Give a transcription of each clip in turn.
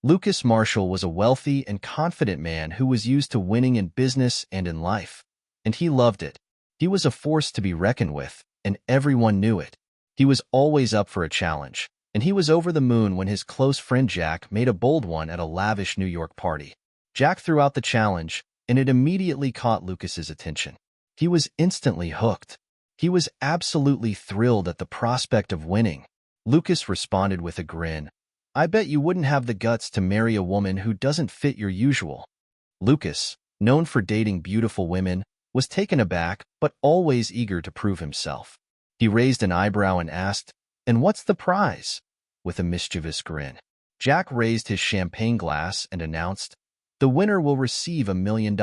Lucas Marshall was a wealthy and confident man who was used to winning in business and in life, and he loved it. He was a force to be reckoned with, and everyone knew it. He was always up for a challenge, and he was over the moon when his close friend Jack made a bold one at a lavish New York party. Jack threw out the challenge, and it immediately caught Lucas's attention. He was instantly hooked. He was absolutely thrilled at the prospect of winning. Lucas responded with a grin. "I bet you wouldn't have the guts to marry a woman who doesn't fit your usual." Lucas, known for dating beautiful women, was taken aback but always eager to prove himself. He raised an eyebrow and asked, "And what's the prize?" with a mischievous grin. Jack raised his champagne glass and announced, "The winner will receive $1 million.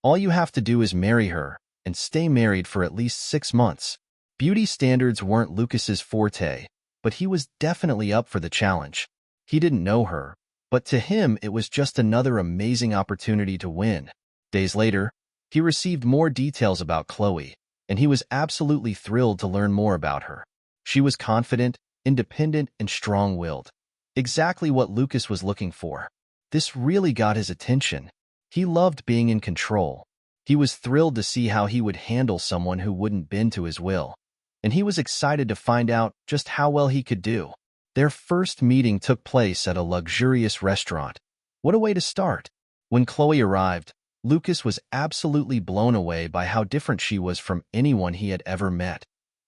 All you have to do is marry her and stay married for at least 6 months." Beauty standards weren't Lucas's forte, but he was definitely up for the challenge. He didn't know her, but to him it was just another amazing opportunity to win. Days later, he received more details about Chloe, and he was absolutely thrilled to learn more about her. She was confident, independent, and strong-willed. Exactly what Lucas was looking for. This really got his attention. He loved being in control. He was thrilled to see how he would handle someone who wouldn't bend to his will, and he was excited to find out just how well he could do. Their first meeting took place at a luxurious restaurant. What a way to start! When Chloe arrived, Lucas was absolutely blown away by how different she was from anyone he had ever met,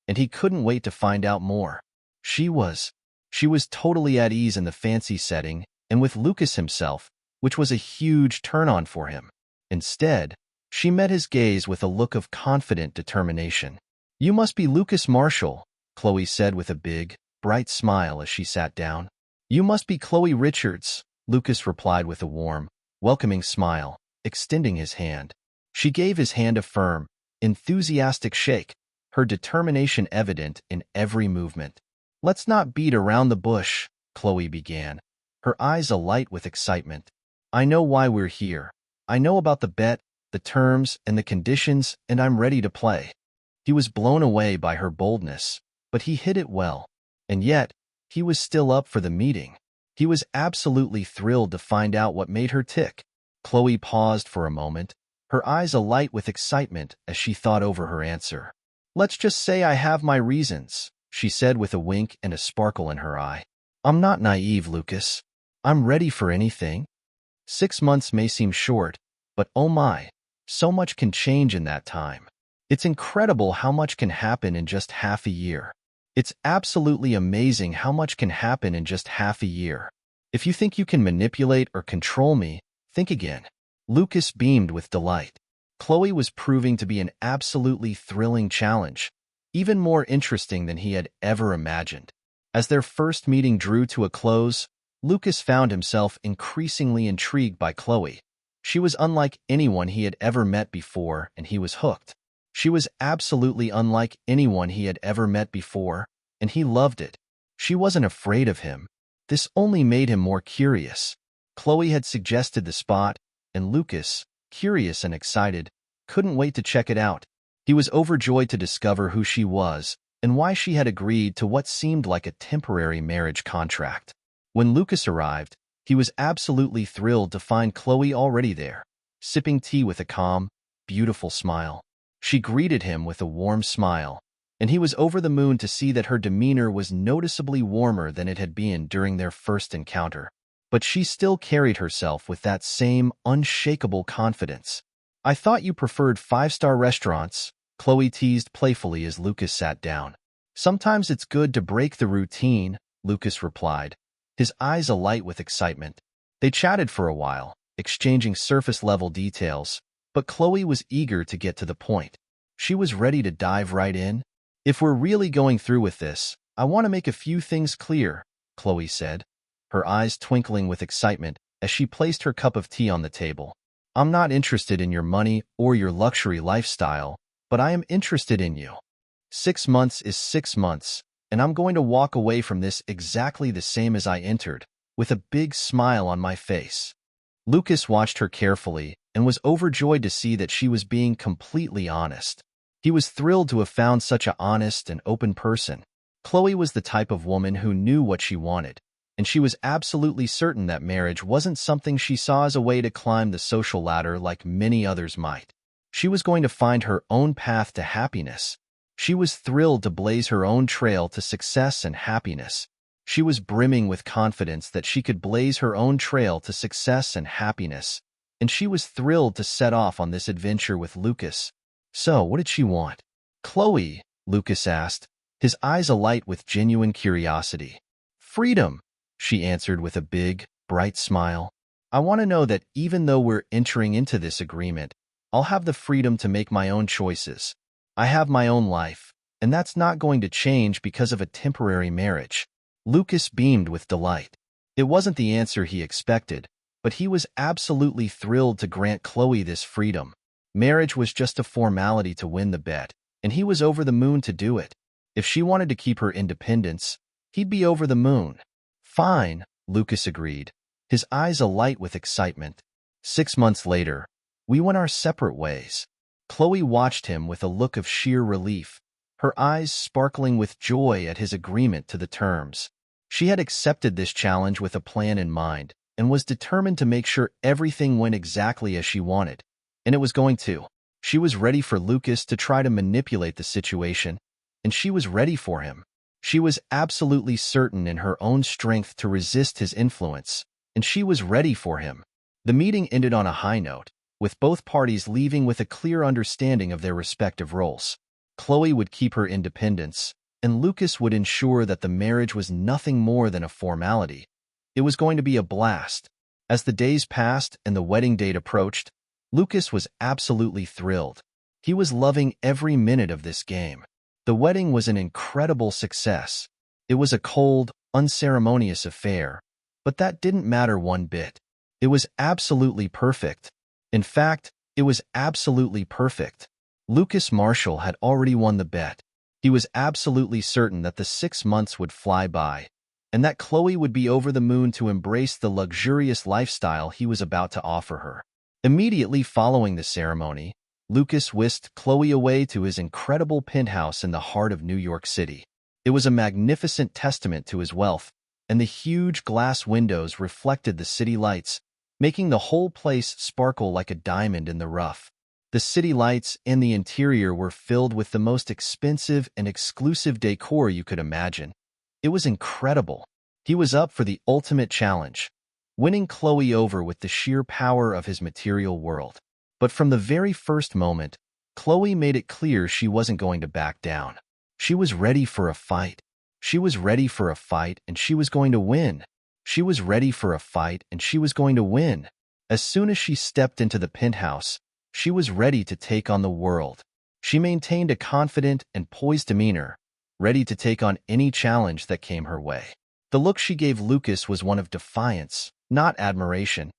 and he couldn't wait to find out more. She was totally at ease in the fancy setting and with Lucas himself, which was a huge turn-on for him. Instead, she met his gaze with a look of confident determination. "You must be Lucas Marshall," Chloe said with a big, bright smile as she sat down. "You must be Chloe Richards," Lucas replied with a warm, welcoming smile, extending his hand. She gave his hand a firm, enthusiastic shake, her determination evident in every movement. "Let's not beat around the bush," Chloe began, her eyes alight with excitement. "I know why we're here. I know about the bet, the terms, and the conditions, and I'm ready to play." He was blown away by her boldness, but he hid it well. And yet, he was still up for the meeting. He was absolutely thrilled to find out what made her tick. Chloe paused for a moment, her eyes alight with excitement as she thought over her answer. "Let's just say I have my reasons," she said with a wink and a sparkle in her eye. "I'm not naive, Lucas. I'm ready for anything. 6 months may seem short, but oh my, so much can change in that time. It's incredible how much can happen in just half a year. It's absolutely amazing how much can happen in just half a year. If you think you can manipulate or control me, think again." Lucas beamed with delight. Chloe was proving to be an absolutely thrilling challenge, even more interesting than he had ever imagined. As their first meeting drew to a close, Lucas found himself increasingly intrigued by Chloe. She was unlike anyone he had ever met before, and he was hooked. She was absolutely unlike anyone he had ever met before, and he loved it. She wasn't afraid of him. This only made him more curious. Chloe had suggested the spot, and Lucas, curious and excited, couldn't wait to check it out. He was overjoyed to discover who she was and why she had agreed to what seemed like a temporary marriage contract. When Lucas arrived, he was absolutely thrilled to find Chloe already there, sipping tea with a calm, beautiful smile. She greeted him with a warm smile, and he was over the moon to see that her demeanor was noticeably warmer than it had been during their first encounter. But she still carried herself with that same unshakable confidence. "I thought you preferred 5-star restaurants," Chloe teased playfully as Lucas sat down. "Sometimes it's good to break the routine," Lucas replied, his eyes alight with excitement. They chatted for a while, exchanging surface-level details, but Chloe was eager to get to the point. She was ready to dive right in. "If we're really going through with this, I want to make a few things clear," Chloe said, her eyes twinkling with excitement as she placed her cup of tea on the table. "I'm not interested in your money or your luxury lifestyle, but I am interested in you. 6 months is 6 months, and I'm going to walk away from this exactly the same as I entered, with a big smile on my face." Lucas watched her carefully and was overjoyed to see that she was being completely honest. He was thrilled to have found such an honest and open person. Chloe was the type of woman who knew what she wanted, and she was absolutely certain that marriage wasn't something she saw as a way to climb the social ladder like many others might. She was going to find her own path to happiness. She was thrilled to blaze her own trail to success and happiness. She was brimming with confidence that she could blaze her own trail to success and happiness, and she was thrilled to set off on this adventure with Lucas. So, what did she want? "Chloe," Lucas asked, his eyes alight with genuine curiosity. "Freedom," she answered with a big, bright smile. "I want to know that even though we're entering into this agreement, I'll have the freedom to make my own choices. I have my own life, and that's not going to change because of a temporary marriage." Lucas beamed with delight. It wasn't the answer he expected, but he was absolutely thrilled to grant Chloe this freedom. Marriage was just a formality to win the bet, and he was over the moon to do it. If she wanted to keep her independence, he'd be over the moon. "Fine," Lucas agreed, his eyes alight with excitement. 6 months later, we went our separate ways. Chloe watched him with a look of sheer relief, her eyes sparkling with joy at his agreement to the terms. She had accepted this challenge with a plan in mind and was determined to make sure everything went exactly as she wanted. And it was going to. She was ready for Lucas to try to manipulate the situation, and she was ready for him. She was absolutely certain in her own strength to resist his influence, and she was ready for him. The meeting ended on a high note, with both parties leaving with a clear understanding of their respective roles. Chloe would keep her independence, and Lucas would ensure that the marriage was nothing more than a formality. It was going to be a blast. As the days passed and the wedding date approached, Lucas was absolutely thrilled. He was loving every minute of this game. The wedding was an incredible success. It was a cold, unceremonious affair, but that didn't matter one bit. It was absolutely perfect. In fact, it was absolutely perfect. Lucas Marshall had already won the bet. He was absolutely certain that the 6 months would fly by, and that Chloe would be over the moon to embrace the luxurious lifestyle he was about to offer her. Immediately following the ceremony, Lucas whisked Chloe away to his incredible penthouse in the heart of New York City. It was a magnificent testament to his wealth, and the huge glass windows reflected the city lights, making the whole place sparkle like a diamond in the rough. The city lights and the interior were filled with the most expensive and exclusive decor you could imagine. It was incredible. He was up for the ultimate challenge, winning Chloe over with the sheer power of his material world. But from the very first moment, Chloe made it clear she wasn't going to back down. She was ready for a fight. She was ready for a fight, and she was going to win. She was ready for a fight, and she was going to win. As soon as she stepped into the penthouse, she was ready to take on the world. She maintained a confident and poised demeanor, ready to take on any challenge that came her way. The look she gave Lucas was one of defiance, not admiration,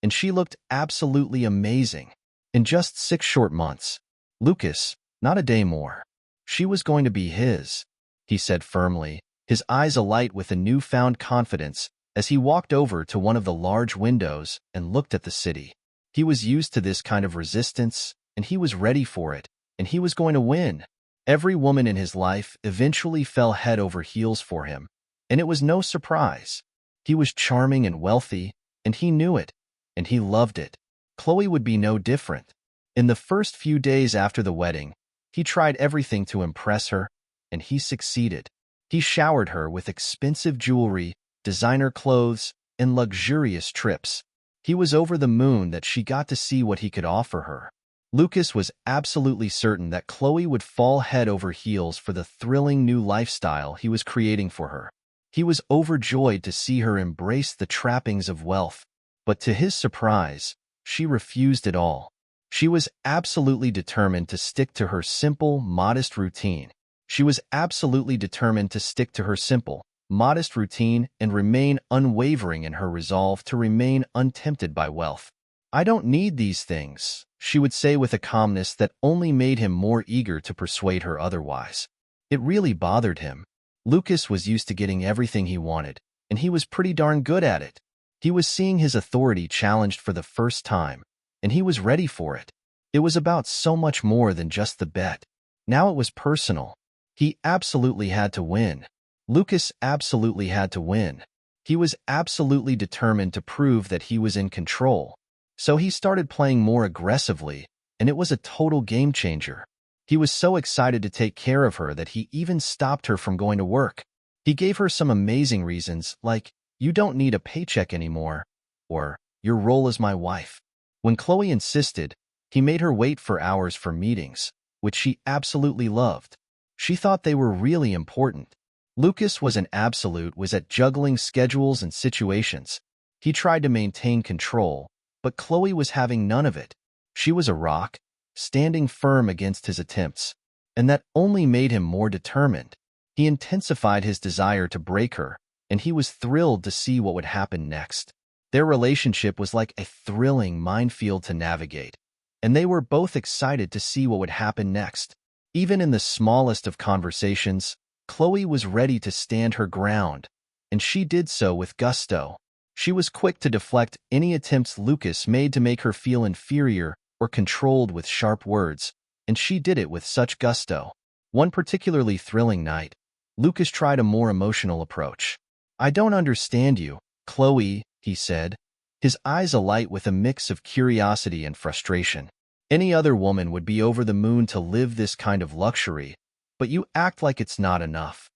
and she looked absolutely amazing. In just 6 short months, Lucas, not a day more. She was going to be his, he said firmly, his eyes alight with a newfound confidence as he walked over to one of the large windows and looked at the city. He was used to this kind of resistance, and he was ready for it, and he was going to win. Every woman in his life eventually fell head over heels for him, and it was no surprise. He was charming and wealthy, and he knew it, and he loved it. Chloe would be no different. In the first few days after the wedding, he tried everything to impress her, and he succeeded. He showered her with expensive jewelry, designer clothes, and luxurious trips. He was over the moon that she got to see what he could offer her. Lucas was absolutely certain that Chloe would fall head over heels for the thrilling new lifestyle he was creating for her. He was overjoyed to see her embrace the trappings of wealth, but to his surprise, she refused it all. She was absolutely determined to stick to her simple, modest routine. She was absolutely determined to stick to her simple, modest routine and remain unwavering in her resolve to remain untempted by wealth. "I don't need these things," she would say with a calmness that only made him more eager to persuade her otherwise. It really bothered him. Lucas was used to getting everything he wanted, and he was pretty darn good at it. He was seeing his authority challenged for the first time, and he was ready for it. It was about so much more than just the bet. Now it was personal. He absolutely had to win. Lucas absolutely had to win. He was absolutely determined to prove that he was in control. So he started playing more aggressively, and it was a total game changer. He was so excited to take care of her that he even stopped her from going to work. He gave her some amazing reasons, like, "You don't need a paycheck anymore," or "Your role as my wife." When Chloe insisted, he made her wait for hours for meetings, which she absolutely loved. She thought they were really important. Lucas was at juggling schedules and situations. He tried to maintain control, but Chloe was having none of it. She was a rock, standing firm against his attempts, and that only made him more determined. He intensified his desire to break her, and he was thrilled to see what would happen next. Their relationship was like a thrilling minefield to navigate, and they were both excited to see what would happen next. Even in the smallest of conversations, Chloe was ready to stand her ground, and she did so with gusto. She was quick to deflect any attempts Lucas made to make her feel inferior or controlled with sharp words, and she did it with such gusto. One particularly thrilling night, Lucas tried a more emotional approach. "I don't understand you, Chloe," he said, his eyes alight with a mix of curiosity and frustration. "Any other woman would be over the moon to live this kind of luxury, but you act like it's not enough.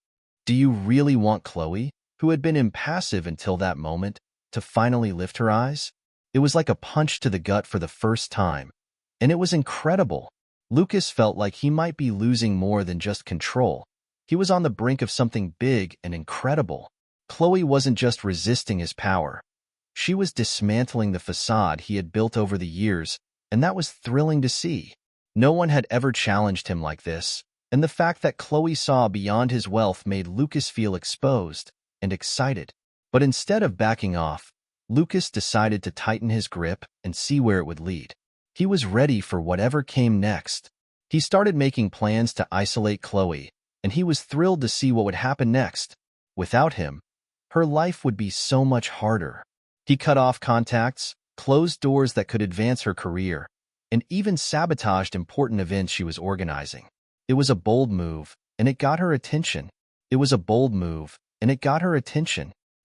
Do you really want Chloe, who had been impassive until that moment, to finally lift her eyes?" It was like a punch to the gut for the first time, and it was incredible. Lucas felt like he might be losing more than just control. He was on the brink of something big and incredible. Chloe wasn't just resisting his power. She was dismantling the facade he had built over the years, and that was thrilling to see. No one had ever challenged him like this, and the fact that Chloe saw beyond his wealth made Lucas feel exposed and excited. But instead of backing off, Lucas decided to tighten his grip and see where it would lead. He was ready for whatever came next. He started making plans to isolate Chloe, and he was thrilled to see what would happen next. Without him, her life would be so much harder. He cut off contacts, closed doors that could advance her career, and even sabotaged important events she was organizing. It was a bold move, and it got her attention.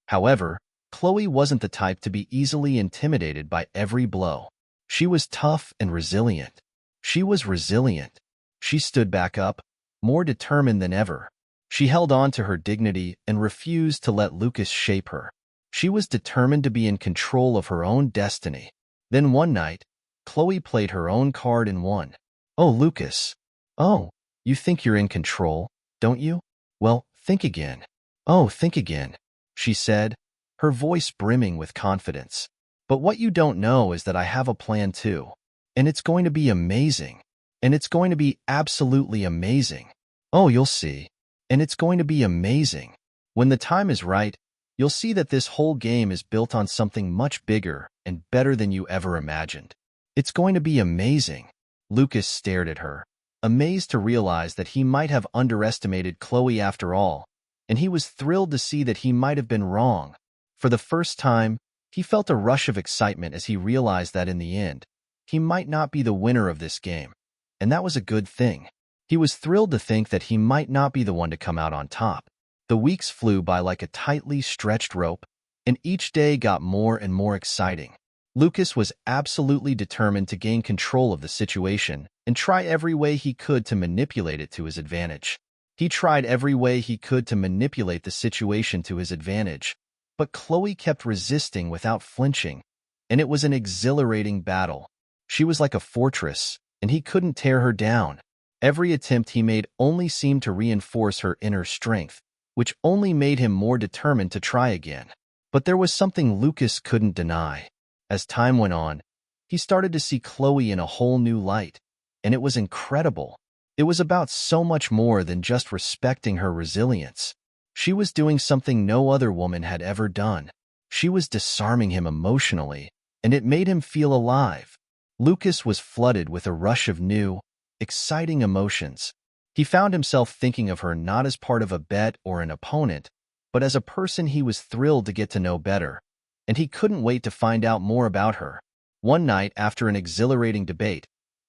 However, Chloe wasn't the type to be easily intimidated by every blow. She was tough and resilient. She stood back up, more determined than ever. She held on to her dignity and refused to let Lucas shape her. She was determined to be in control of her own destiny. Then one night, Chloe played her own card and won. "Oh, Lucas. Oh, you think you're in control, don't you? Well, think again. Oh, think again," she said, her voice brimming with confidence. "But what you don't know is that I have a plan too. And it's going to be amazing. And it's going to be absolutely amazing. Oh, you'll see. And it's going to be amazing. When the time is right, you'll see that this whole game is built on something much bigger and better than you ever imagined. It's going to be amazing." Lucas stared at her, amazed to realize that he might have underestimated Chloe after all, and he was thrilled to see that he might have been wrong. For the first time, he felt a rush of excitement as he realized that in the end, he might not be the winner of this game, and that was a good thing. He was thrilled to think that he might not be the one to come out on top. The weeks flew by like a tightly stretched rope, and each day got more and more exciting. Lucas was absolutely determined to gain control of the situation and try every way he could to manipulate it to his advantage. He tried every way he could to manipulate the situation to his advantage, but Chloe kept resisting without flinching, and it was an exhilarating battle. She was like a fortress, and he couldn't tear her down. Every attempt he made only seemed to reinforce her inner strength, which only made him more determined to try again. But there was something Lucas couldn't deny. As time went on, he started to see Chloe in a whole new light, and it was incredible. It was about so much more than just respecting her resilience. She was doing something no other woman had ever done. She was disarming him emotionally, and it made him feel alive. Lucas was flooded with a rush of new, exciting emotions. He found himself thinking of her not as part of a bet or an opponent, but as a person he was thrilled to get to know better, and he couldn't wait to find out more about her. One night, after an exhilarating debate,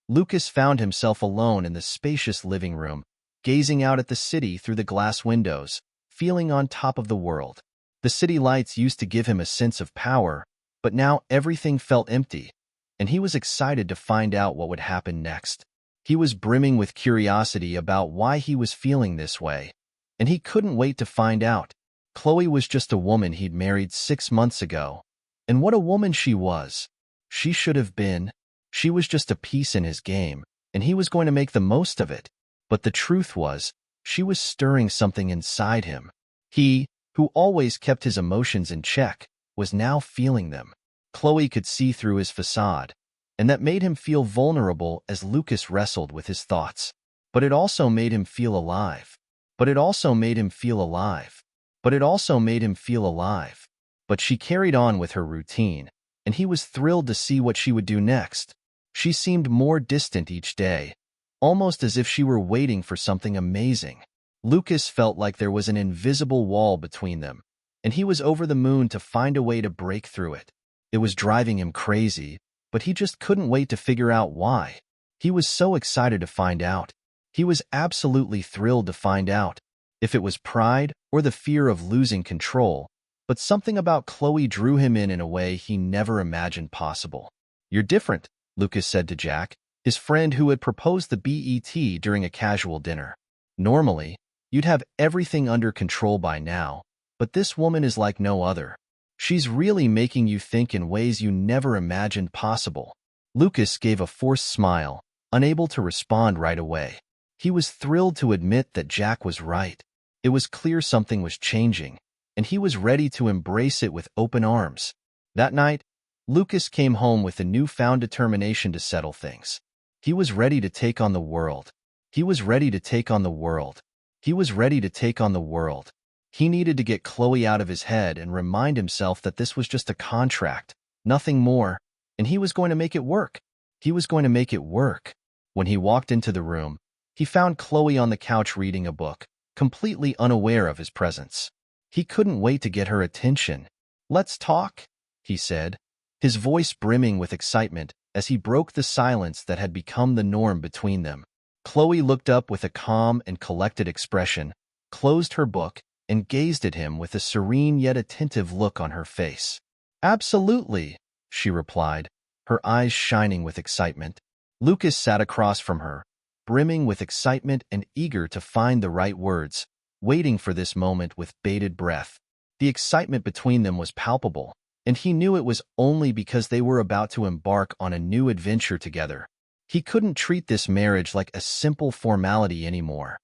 Lucas found himself alone in the spacious living room, gazing out at the city through the glass windows, feeling on top of the world. The city lights used to give him a sense of power, but now everything felt empty, and he was excited to find out what would happen next. He was brimming with curiosity about why he was feeling this way, and he couldn't wait to find out. Chloe was just a woman he'd married 6 months ago, and what a woman she was. She should have been. She was just a piece in his game, and he was going to make the most of it. But the truth was, she was stirring something inside him. He, who always kept his emotions in check, was now feeling them. Chloe could see through his facade, and that made him feel vulnerable as Lucas wrestled with his thoughts. But it also made him feel alive. But it also made him feel alive. But it also made him feel alive. But she carried on with her routine, and he was thrilled to see what she would do next. She seemed more distant each day, almost as if she were waiting for something amazing. Lucas felt like there was an invisible wall between them, and he was over the moon to find a way to break through it. It was driving him crazy, but he just couldn't wait to figure out why. He was so excited to find out. He was absolutely thrilled to find out, if it was pride or the fear of losing control, but something about Chloe drew him in a way he never imagined possible. "You're different," Lucas said to Jack, his friend who had proposed the BET during a casual dinner. "Normally, you'd have everything under control by now, but this woman is like no other. She's really making you think in ways you never imagined possible." Lucas gave a forced smile, unable to respond right away. He was thrilled to admit that Jack was right. It was clear something was changing, and he was ready to embrace it with open arms. That night, Lucas came home with a newfound determination to settle things. He was ready to take on the world. He was ready to take on the world. He was ready to take on the world. He needed to get Chloe out of his head and remind himself that this was just a contract, nothing more, and he was going to make it work. He was going to make it work. When he walked into the room, he found Chloe on the couch reading a book, completely unaware of his presence. He couldn't wait to get her attention. "Let's talk," he said, his voice brimming with excitement as he broke the silence that had become the norm between them. Chloe looked up with a calm and collected expression, closed her book, and gazed at him with a serene yet attentive look on her face. "Absolutely," she replied, her eyes shining with excitement. Lucas sat across from her, brimming with excitement and eager to find the right words, waiting for this moment with bated breath. The excitement between them was palpable, and he knew it was only because they were about to embark on a new adventure together. He couldn't treat this marriage like a simple formality anymore.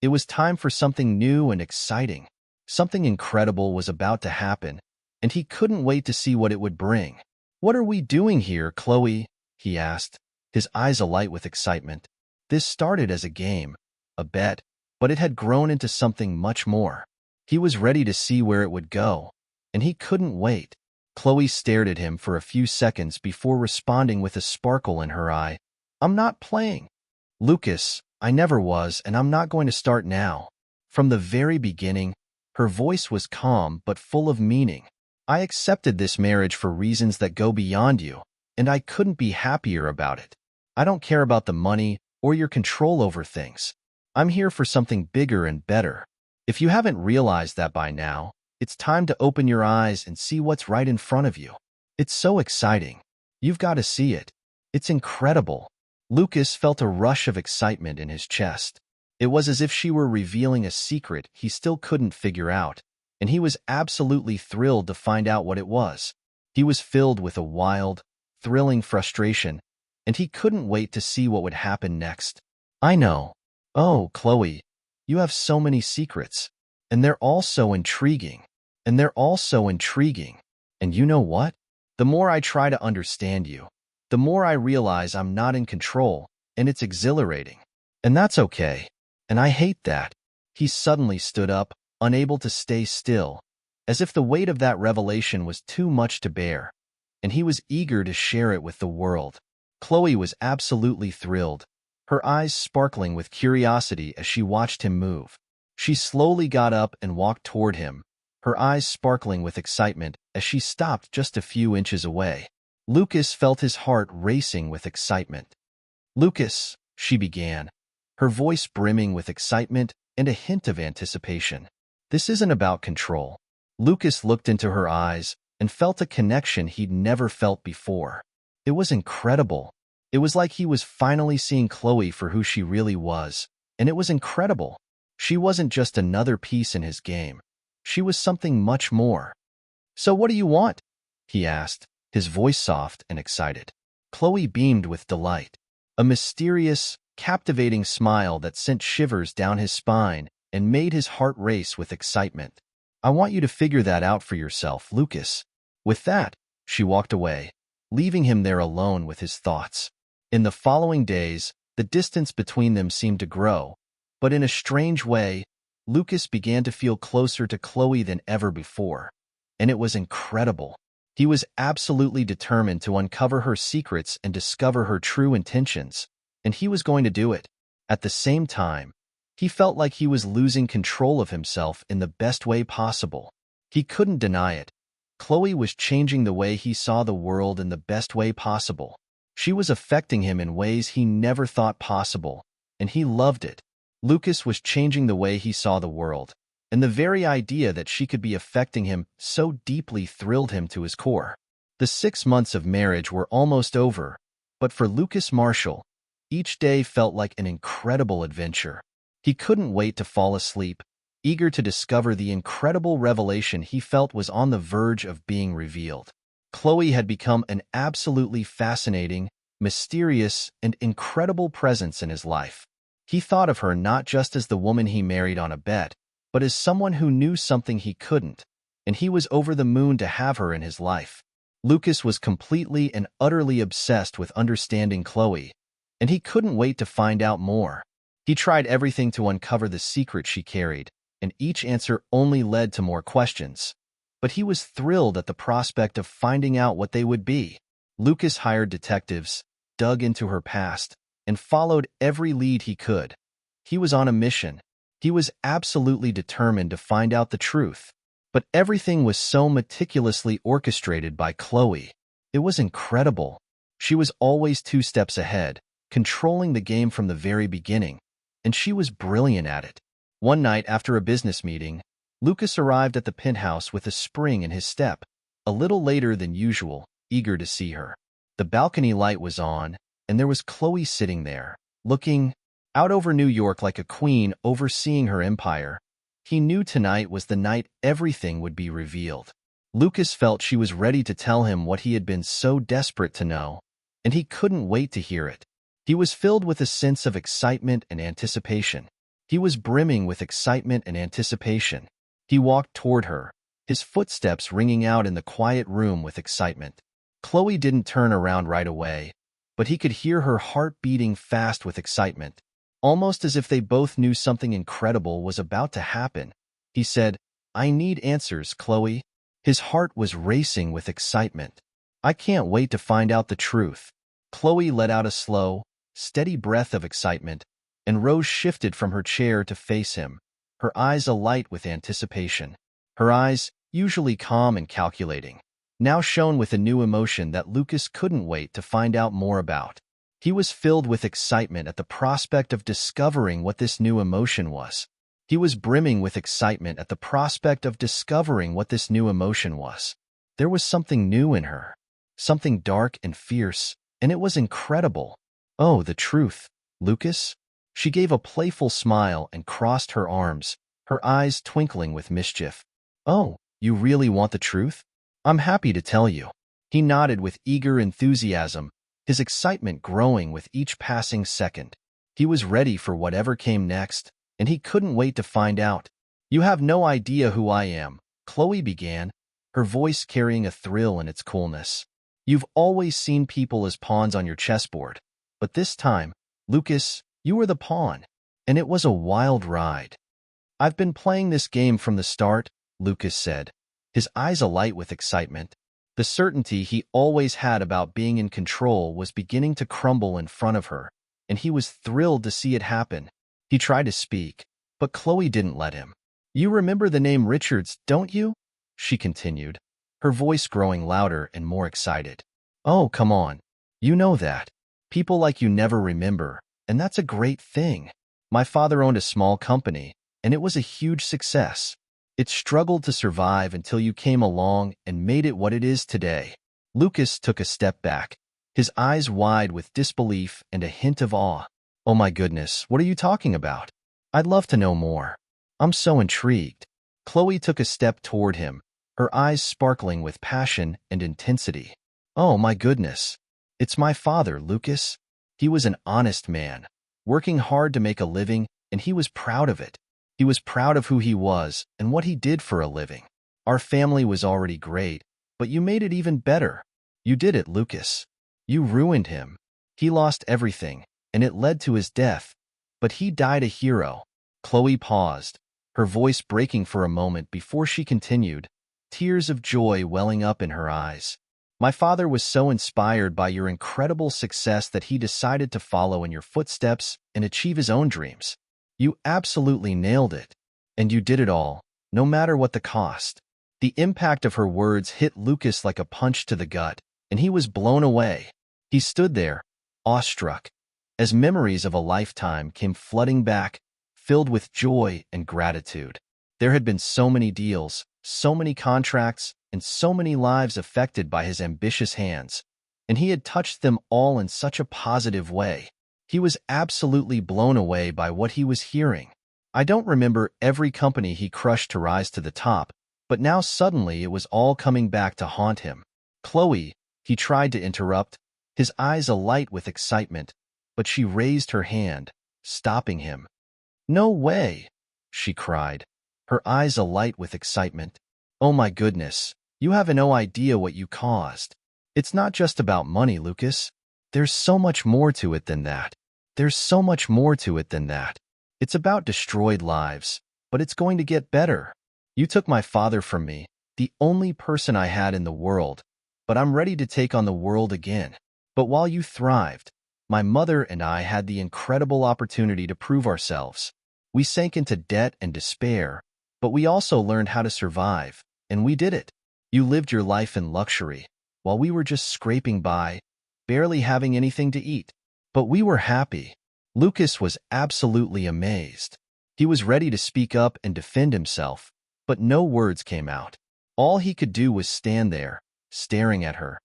It was time for something new and exciting. Something incredible was about to happen, and he couldn't wait to see what it would bring. "What are we doing here, Chloe?" he asked, his eyes alight with excitement. This started as a game, a bet, but it had grown into something much more. He was ready to see where it would go, and he couldn't wait. Chloe stared at him for a few seconds before responding with a sparkle in her eye. "I'm not playing. Lucas, I never was, and I'm not going to start now." From the very beginning, her voice was calm but full of meaning. "I accepted this marriage for reasons that go beyond you, and I couldn't be happier about it. I don't care about the money or your control over things. I'm here for something bigger and better. If you haven't realized that by now, it's time to open your eyes and see what's right in front of you. It's so exciting. You've got to see it. It's incredible." Lucas felt a rush of excitement in his chest. It was as if she were revealing a secret he still couldn't figure out, and he was absolutely thrilled to find out what it was. He was filled with a wild, thrilling frustration, and he couldn't wait to see what would happen next. "I know. Oh, Chloe, you have so many secrets, and they're all so intriguing. And they're all so intriguing. And you know what? The more I try to understand you, the more I realize I'm not in control, and it's exhilarating. And that's okay. And I hate that." He suddenly stood up, unable to stay still, as if the weight of that revelation was too much to bear, and he was eager to share it with the world. Chloe was absolutely thrilled, her eyes sparkling with curiosity as she watched him move. She slowly got up and walked toward him, her eyes sparkling with excitement as she stopped just a few inches away. Lucas felt his heart racing with excitement. "Lucas," she began, her voice brimming with excitement and a hint of anticipation. "This isn't about control. Lucas looked into her eyes and felt a connection he'd never felt before. It was incredible. It was like he was finally seeing Chloe for who she really was, and it was incredible. She wasn't just another piece in his game. She was something much more. "So what do you want?" he asked, his voice soft and excited. Chloe beamed with delight. A mysterious, captivating smile that sent shivers down his spine and made his heart race with excitement. "I want you to figure that out for yourself, Lucas." With that, she walked away, leaving him there alone with his thoughts. In the following days, the distance between them seemed to grow, but in a strange way, Lucas began to feel closer to Chloe than ever before. And it was incredible. He was absolutely determined to uncover her secrets and discover her true intentions, and he was going to do it. At the same time, he felt like he was losing control of himself in the best way possible. He couldn't deny it. Chloe was changing the way he saw the world in the best way possible. She was affecting him in ways he never thought possible, and he loved it. Lucas was changing the way he saw the world, and the very idea that she could be affecting him so deeply thrilled him to his core. The 6 months of marriage were almost over, but for Lucas Marshall, each day felt like an incredible adventure. He couldn't wait to fall asleep, eager to discover the incredible revelation he felt was on the verge of being revealed. Chloe had become an absolutely fascinating, mysterious, and incredible presence in his life. He thought of her not just as the woman he married on a bet, but as someone who knew something he couldn't, and he was over the moon to have her in his life. Lucas was completely and utterly obsessed with understanding Chloe, and he couldn't wait to find out more. He tried everything to uncover the secret she carried, and each answer only led to more questions. But he was thrilled at the prospect of finding out what they would be. Lucas hired detectives, dug into her past, and followed every lead he could. He was on a mission. He was absolutely determined to find out the truth. But everything was so meticulously orchestrated by Chloe. It was incredible. She was always 2 steps ahead, controlling the game from the very beginning, and she was brilliant at it. One night after a business meeting, Lucas arrived at the penthouse with a spring in his step, a little later than usual, eager to see her. The balcony light was on, and there was Chloe sitting there, looking out over New York like a queen overseeing her empire. He knew tonight was the night everything would be revealed. Lucas felt she was ready to tell him what he had been so desperate to know, and he couldn't wait to hear it. He was filled with a sense of excitement and anticipation. He was brimming with excitement and anticipation. He walked toward her, his footsteps ringing out in the quiet room with excitement. Chloe didn't turn around right away, but he could hear her heart beating fast with excitement, almost as if they both knew something incredible was about to happen. He said, "I need answers, Chloe." His heart was racing with excitement. "I can't wait to find out the truth." Chloe let out a slow, steady breath of excitement, and Rose shifted from her chair to face him, her eyes alight with anticipation. Her eyes, usually calm and calculating, now shone with a new emotion that Lucas couldn't wait to find out more about. He was filled with excitement at the prospect of discovering what this new emotion was. He was brimming with excitement at the prospect of discovering what this new emotion was. There was something new in her, something dark and fierce, and it was incredible. "Oh, the truth, Lucas?" She gave a playful smile and crossed her arms, her eyes twinkling with mischief. "Oh, you really want the truth? I'm happy to tell you." He nodded with eager enthusiasm, his excitement growing with each passing second. He was ready for whatever came next, and he couldn't wait to find out. "You have no idea who I am," Chloe began, her voice carrying a thrill in its coolness. "You've always seen people as pawns on your chessboard, but this time, Lucas, you were the pawn, and it was a wild ride." "I've been playing this game from the start," Lucas said, his eyes alight with excitement. The certainty he always had about being in control was beginning to crumble in front of her, and he was thrilled to see it happen. He tried to speak, but Chloe didn't let him. "You remember the name Richards, don't you?" she continued, her voice growing louder and more excited. "Oh, come on. You know that. People like you never remember, and that's a great thing. My father owned a small company, and it was a huge success. It struggled to survive until you came along and made it what it is today. Lucas took a step back, his eyes wide with disbelief and a hint of awe. Oh my goodness, what are you talking about? I'd love to know more. I'm so intrigued. Chloe took a step toward him, her eyes sparkling with passion and intensity. Oh my goodness. It's my father, Lucas. He was an honest man, working hard to make a living, and he was proud of it. He was proud of who he was and what he did for a living. Our family was already great, but you made it even better. You did it, Lucas. You ruined him. He lost everything, and it led to his death. But he died a hero. Chloe paused, her voice breaking for a moment before she continued, tears of joy welling up in her eyes. My father was so inspired by your incredible success that he decided to follow in your footsteps and achieve his own dreams. You absolutely nailed it. And you did it all, no matter what the cost. The impact of her words hit Lucas like a punch to the gut, and he was blown away. He stood there, awestruck, as memories of a lifetime came flooding back, filled with joy and gratitude. There had been so many deals, so many contracts, and so many lives affected by his ambitious hands, and he had touched them all in such a positive way. He was absolutely blown away by what he was hearing. I don't remember every company he crushed to rise to the top, but now suddenly it was all coming back to haunt him. Chloe, he tried to interrupt, his eyes alight with excitement, but she raised her hand, stopping him. No way, she cried, her eyes alight with excitement. Oh my goodness, you have no idea what you caused. It's not just about money, Lucas. There's so much more to it than that. There's so much more to it than that. It's about destroyed lives, but it's going to get better. You took my father from me, the only person I had in the world, but I'm ready to take on the world again. But while you thrived, my mother and I had the incredible opportunity to prove ourselves. We sank into debt and despair, but we also learned how to survive, and we did it. You lived your life in luxury, while we were just scraping by, barely having anything to eat. But we were happy. Lucas was absolutely amazed. He was ready to speak up and defend himself, but no words came out. All he could do was stand there, staring at her,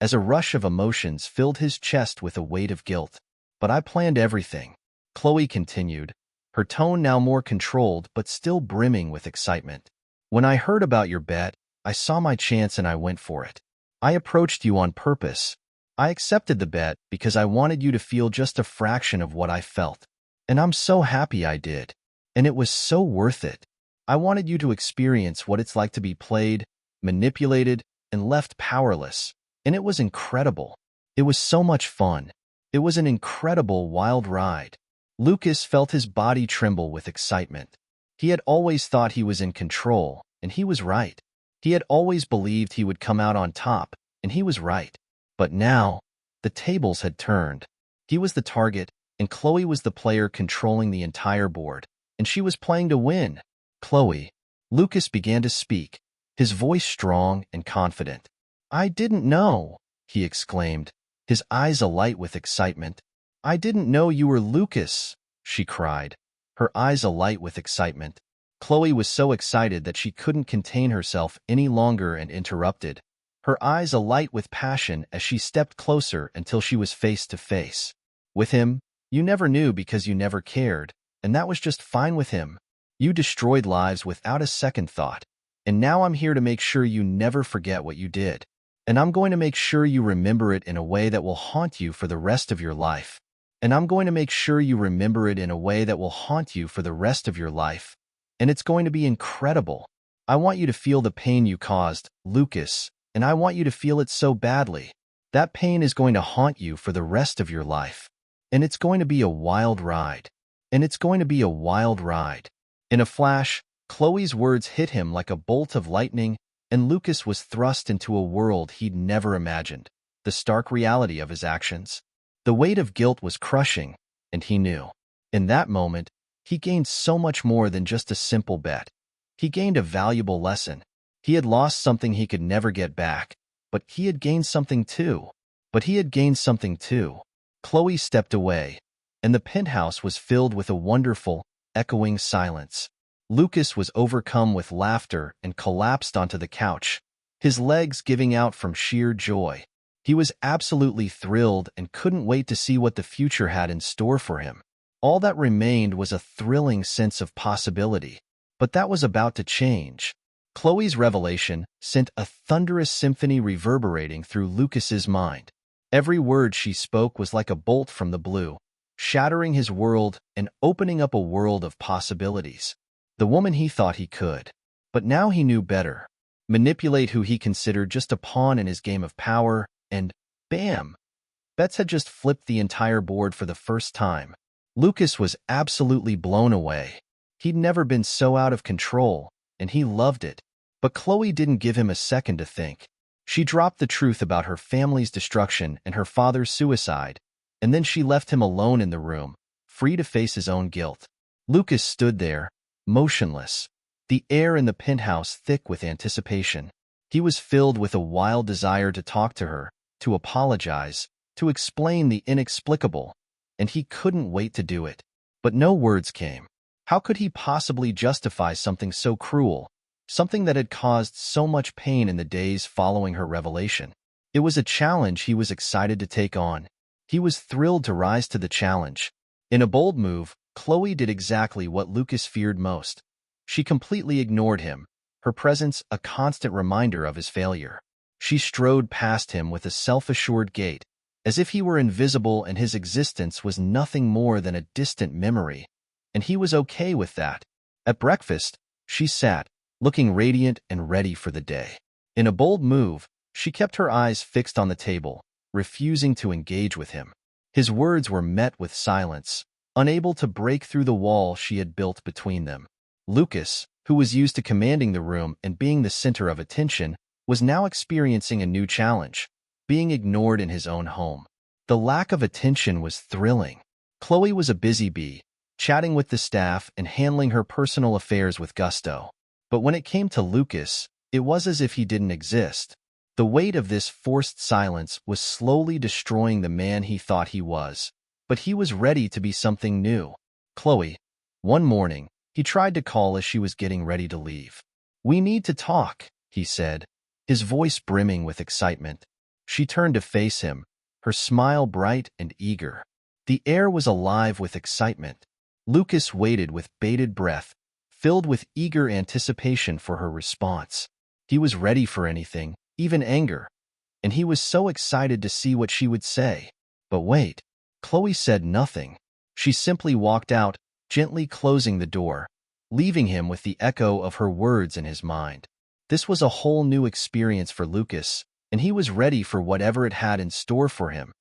as a rush of emotions filled his chest with a weight of guilt. But I planned everything, Chloe continued, her tone now more controlled but still brimming with excitement. When I heard about your bet, I saw my chance and I went for it. I approached you on purpose. I accepted the bet because I wanted you to feel just a fraction of what I felt. And I'm so happy I did. And it was so worth it. I wanted you to experience what it's like to be played, manipulated, and left powerless. And it was incredible. It was so much fun. It was an incredible wild ride. Lucas felt his body tremble with excitement. He had always thought he was in control, and he was right. He had always believed he would come out on top, and he was right. But now, the tables had turned. He was the target, and Chloe was the player controlling the entire board, and she was playing to win. Chloe. Lucas began to speak, his voice strong and confident. I didn't know, he exclaimed, his eyes alight with excitement. I didn't know you were Lucas, she cried, her eyes alight with excitement. Chloe was so excited that she couldn't contain herself any longer and interrupted, her eyes alight with passion as she stepped closer until she was face to face. With him, you never knew because you never cared, and that was just fine with him. You destroyed lives without a second thought, and now I'm here to make sure you never forget what you did. And I'm going to make sure you remember it in a way that will haunt you for the rest of your life. And I'm going to make sure you remember it in a way that will haunt you for the rest of your life. And it's going to be incredible. I want you to feel the pain you caused, Lucas, and I want you to feel it so badly. That pain is going to haunt you for the rest of your life. And it's going to be a wild ride. And it's going to be a wild ride. In a flash, Chloe's words hit him like a bolt of lightning, and Lucas was thrust into a world he'd never imagined, the stark reality of his actions. The weight of guilt was crushing, and he knew. In that moment, he gained so much more than just a simple bet. He gained a valuable lesson. He had lost something he could never get back, but he had gained something too. Chloe stepped away, and the penthouse was filled with a wonderful, echoing silence. Lucas was overcome with laughter and collapsed onto the couch, his legs giving out from sheer joy. He was absolutely thrilled and couldn't wait to see what the future had in store for him. All that remained was a thrilling sense of possibility. But that was about to change. Chloe's revelation sent a thunderous symphony reverberating through Lucas's mind. Every word she spoke was like a bolt from the blue, shattering his world and opening up a world of possibilities. The woman he thought he could. But now he knew better. Manipulate who he considered just a pawn in his game of power, and bam! Bets had just flipped the entire board for the first time. Lucas was absolutely blown away. He'd never been so out of control, and he loved it. But Chloe didn't give him a second to think. She dropped the truth about her family's destruction and her father's suicide, and then she left him alone in the room, free to face his own guilt. Lucas stood there, motionless, the air in the penthouse thick with anticipation. He was filled with a wild desire to talk to her, to apologize, to explain the inexplicable, and he couldn't wait to do it. But no words came. How could he possibly justify something so cruel, something that had caused so much pain in the days following her revelation? It was a challenge he was excited to take on. He was thrilled to rise to the challenge. In a bold move, Chloe did exactly what Lucas feared most. She completely ignored him, her presence a constant reminder of his failure. She strode past him with a self-assured gait, as if he were invisible and his existence was nothing more than a distant memory. And he was okay with that. At breakfast, she sat, looking radiant and ready for the day. In a bold move, she kept her eyes fixed on the table, refusing to engage with him. His words were met with silence, unable to break through the wall she had built between them. Lucas, who was used to commanding the room and being the center of attention, was now experiencing a new challenge, being ignored in his own home. The lack of attention was thrilling. Chloe was a busy bee, chatting with the staff and handling her personal affairs with gusto. But when it came to Lucas, it was as if he didn't exist. The weight of this forced silence was slowly destroying the man he thought he was. But he was ready to be something new. Chloe. One morning, he tried to call as she was getting ready to leave. "We need to talk," he said, his voice brimming with excitement. She turned to face him, her smile bright and eager. The air was alive with excitement. Lucas waited with bated breath, filled with eager anticipation for her response. He was ready for anything, even anger, and he was so excited to see what she would say. But wait, Chloe said nothing. She simply walked out, gently closing the door, leaving him with the echo of her words in his mind. This was a whole new experience for Lucas, and he was ready for whatever it had in store for him.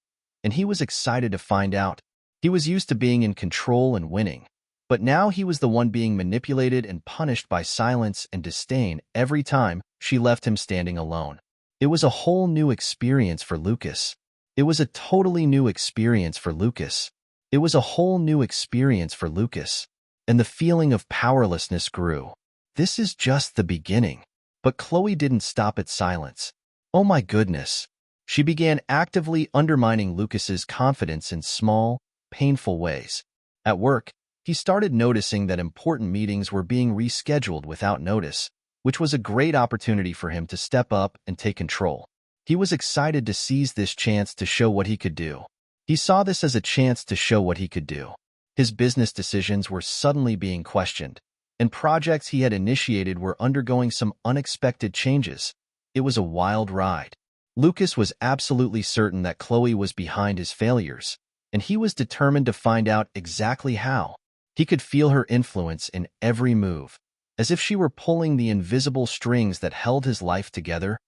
And he was excited to find out. He was used to being in control and winning. But now he was the one being manipulated and punished by silence and disdain every time she left him standing alone. It was a whole new experience for Lucas. It was a totally new experience for Lucas. It was a whole new experience for Lucas. And the feeling of powerlessness grew. This is just the beginning. But Chloe didn't stop at silence. Oh my goodness. She began actively undermining Lucas's confidence in small, painful ways. At work, he started noticing that important meetings were being rescheduled without notice, which was a great opportunity for him to step up and take control. He was excited to seize this chance to show what he could do. He saw this as a chance to show what he could do. His business decisions were suddenly being questioned, and projects he had initiated were undergoing some unexpected changes. It was a wild ride. Lucas was absolutely certain that Chloe was behind his failures, and he was determined to find out exactly how. He could feel her influence in every move, as if she were pulling the invisible strings that held his life together,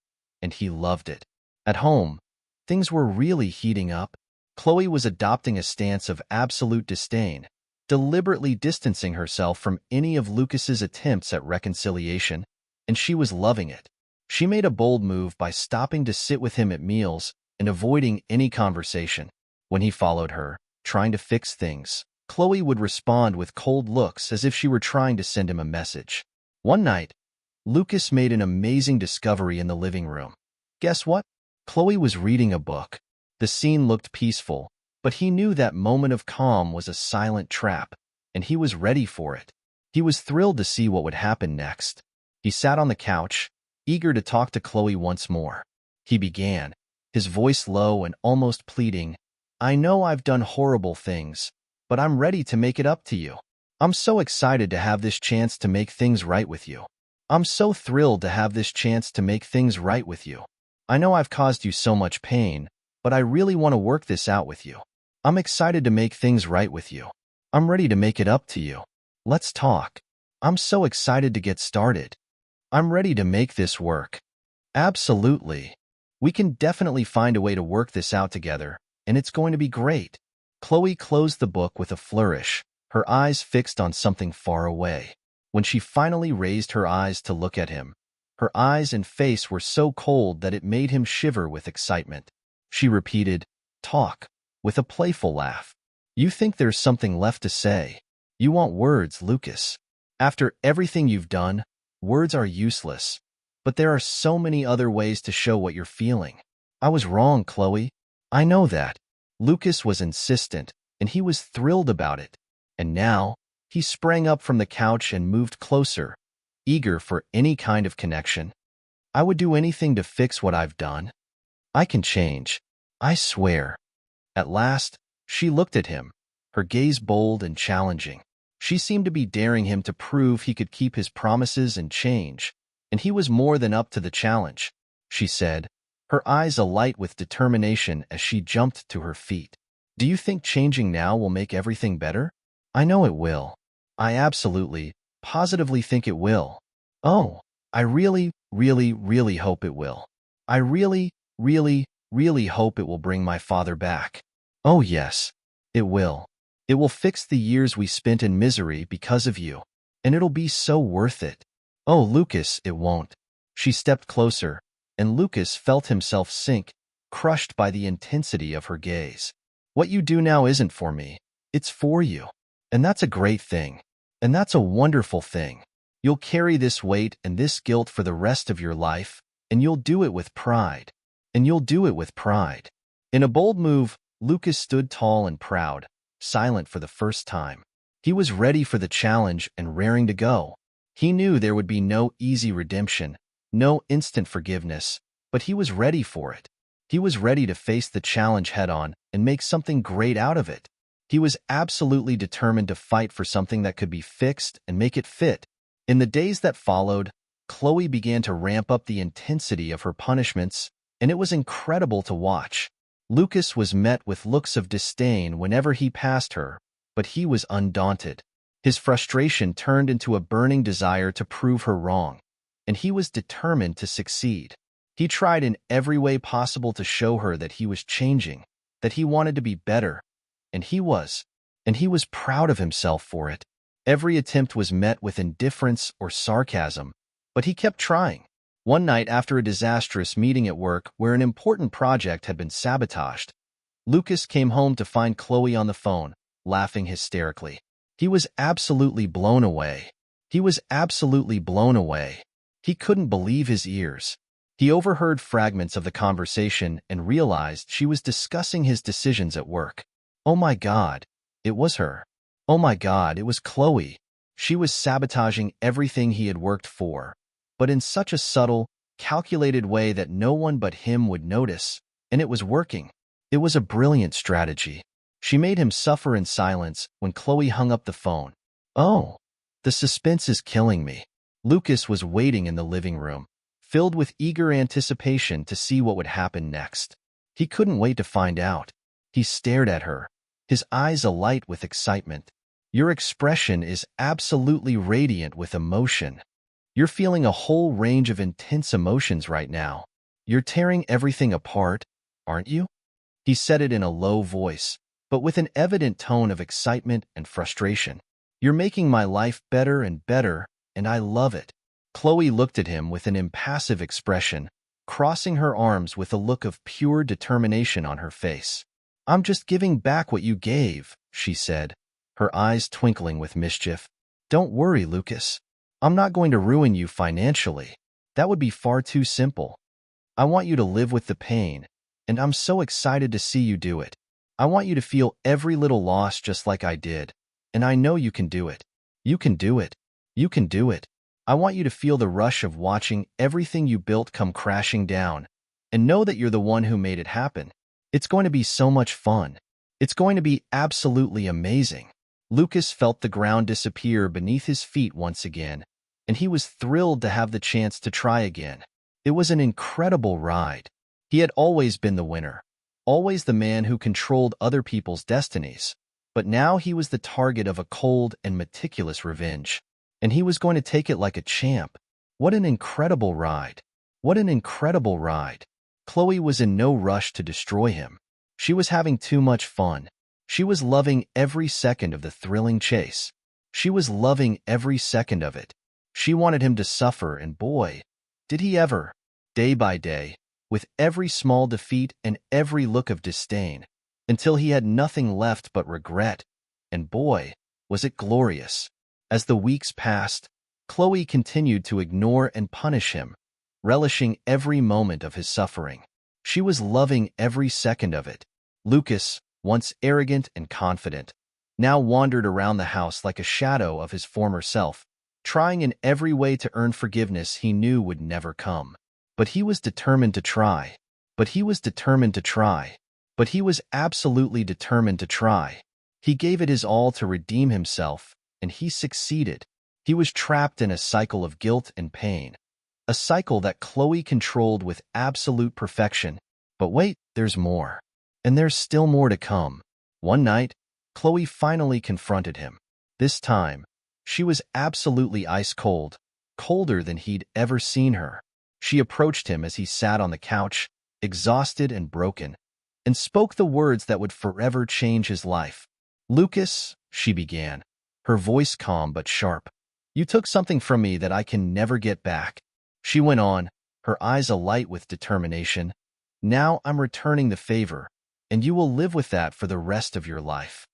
and he loved it. At home, things were really heating up. Chloe was adopting a stance of absolute disdain, deliberately distancing herself from any of Lucas's attempts at reconciliation, and she was loving it. She made a bold move by stopping to sit with him at meals and avoiding any conversation. When he followed her, trying to fix things, Chloe would respond with cold looks as if she were trying to send him a message. One night, Lucas made an amazing discovery in the living room. Guess what? Chloe was reading a book. The scene looked peaceful, but he knew that moment of calm was a silent trap, and he was ready for it. He was thrilled to see what would happen next. He sat on the couch, eager to talk to Chloe once more. He began, his voice low and almost pleading, "I know I've done horrible things, but I'm ready to make it up to you. I'm so excited to have this chance to make things right with you. I'm so thrilled to have this chance to make things right with you. I know I've caused you so much pain, but I really want to work this out with you. I'm excited to make things right with you. I'm ready to make it up to you. Let's talk. I'm so excited to get started. I'm ready to make this work." "Absolutely. We can definitely find a way to work this out together, and it's going to be great." Chloe closed the book with a flourish, her eyes fixed on something far away. When she finally raised her eyes to look at him, her eyes and face were so cold that it made him shiver with excitement. She repeated, "Talk," with a playful laugh. "You think there's something left to say? You want words, Lucas. After everything you've done, words are useless. But there are so many other ways to show what you're feeling." "I was wrong, Chloe. I know that." Lucas was insistent, and he was thrilled about it. And now, he sprang up from the couch and moved closer, eager for any kind of connection. "I would do anything to fix what I've done. I can change. I swear." At last, she looked at him, her gaze bold and challenging. She seemed to be daring him to prove he could keep his promises and change, and he was more than up to the challenge. She said, her eyes alight with determination as she jumped to her feet. "Do you think changing now will make everything better?" "I know it will. I absolutely, positively think it will. Oh, I really, really, really hope it will. I really, really, really hope it will bring my father back. Oh yes, it will. It will fix the years we spent in misery because of you, and it'll be so worth it." "Oh, Lucas, it won't." She stepped closer, and Lucas felt himself sink, crushed by the intensity of her gaze. "What you do now isn't for me. It's for you. And that's a great thing. And that's a wonderful thing. You'll carry this weight and this guilt for the rest of your life, and you'll do it with pride. And you'll do it with pride." In a bold move, Lucas stood tall and proud, silent for the first time. He was ready for the challenge and raring to go. He knew there would be no easy redemption, no instant forgiveness, but he was ready for it. He was ready to face the challenge head-on and make something great out of it. He was absolutely determined to fight for something that could be fixed and make it fit. In the days that followed, Chloe began to ramp up the intensity of her punishments, and it was incredible to watch. Lucas was met with looks of disdain whenever he passed her, but he was undaunted. His frustration turned into a burning desire to prove her wrong, and he was determined to succeed. He tried in every way possible to show her that he was changing, that he wanted to be better, and he was proud of himself for it. Every attempt was met with indifference or sarcasm, but he kept trying. One night after a disastrous meeting at work where an important project had been sabotaged, Lucas came home to find Chloe on the phone, laughing hysterically. He was absolutely blown away. He was absolutely blown away. He couldn't believe his ears. He overheard fragments of the conversation and realized she was discussing his decisions at work. Oh my God, it was her. Oh my God, it was Chloe. She was sabotaging everything he had worked for, but in such a subtle, calculated way that no one but him would notice, and it was working. It was a brilliant strategy. She made him suffer in silence when Chloe hung up the phone. "Oh, the suspense is killing me." Lucas was waiting in the living room, filled with eager anticipation to see what would happen next. He couldn't wait to find out. He stared at her, his eyes alight with excitement. "Your expression is absolutely radiant with emotion. You're feeling a whole range of intense emotions right now. You're tearing everything apart, aren't you?" He said it in a low voice, but with an evident tone of excitement and frustration. "You're making my life better and better, and I love it." Chloe looked at him with an impassive expression, crossing her arms with a look of pure determination on her face. "I'm just giving back what you gave," she said, her eyes twinkling with mischief. "Don't worry, Lucas. I'm not going to ruin you financially. That would be far too simple. I want you to live with the pain, and I'm so excited to see you do it. I want you to feel every little loss just like I did, and I know you can do it. You can do it." You can do it. I want you to feel the rush of watching everything you built come crashing down, and know that you're the one who made it happen. It's going to be so much fun. It's going to be absolutely amazing." Lucas felt the ground disappear beneath his feet once again, and he was thrilled to have the chance to try again. It was an incredible ride. He had always been the winner, always the man who controlled other people's destinies. But now he was the target of a cold and meticulous revenge, and he was going to take it like a champ. What an incredible ride! What an incredible ride! Chloe was in no rush to destroy him. She was having too much fun. She was loving every second of the thrilling chase. She was loving every second of it. She wanted him to suffer, and boy, did he ever. Day by day, with every small defeat and every look of disdain, until he had nothing left but regret, and boy, was it glorious. As the weeks passed, Chloe continued to ignore and punish him, relishing every moment of his suffering. She was loving every second of it. Lucas, once arrogant and confident, now wandered around the house like a shadow of his former self, trying in every way to earn forgiveness he knew would never come. But he was determined to try. But he was determined to try. But he was absolutely determined to try. He gave it his all to redeem himself, and he succeeded. He was trapped in a cycle of guilt and pain, a cycle that Chloe controlled with absolute perfection. But wait, there's more. And there's still more to come. One night, Chloe finally confronted him. This time, she was absolutely ice cold, colder than he'd ever seen her. She approached him as he sat on the couch, exhausted and broken, and spoke the words that would forever change his life. "Lucas," she began, her voice calm but sharp, "you took something from me that I can never get back." She went on, her eyes alight with determination. "Now I'm returning the favor, and you will live with that for the rest of your life."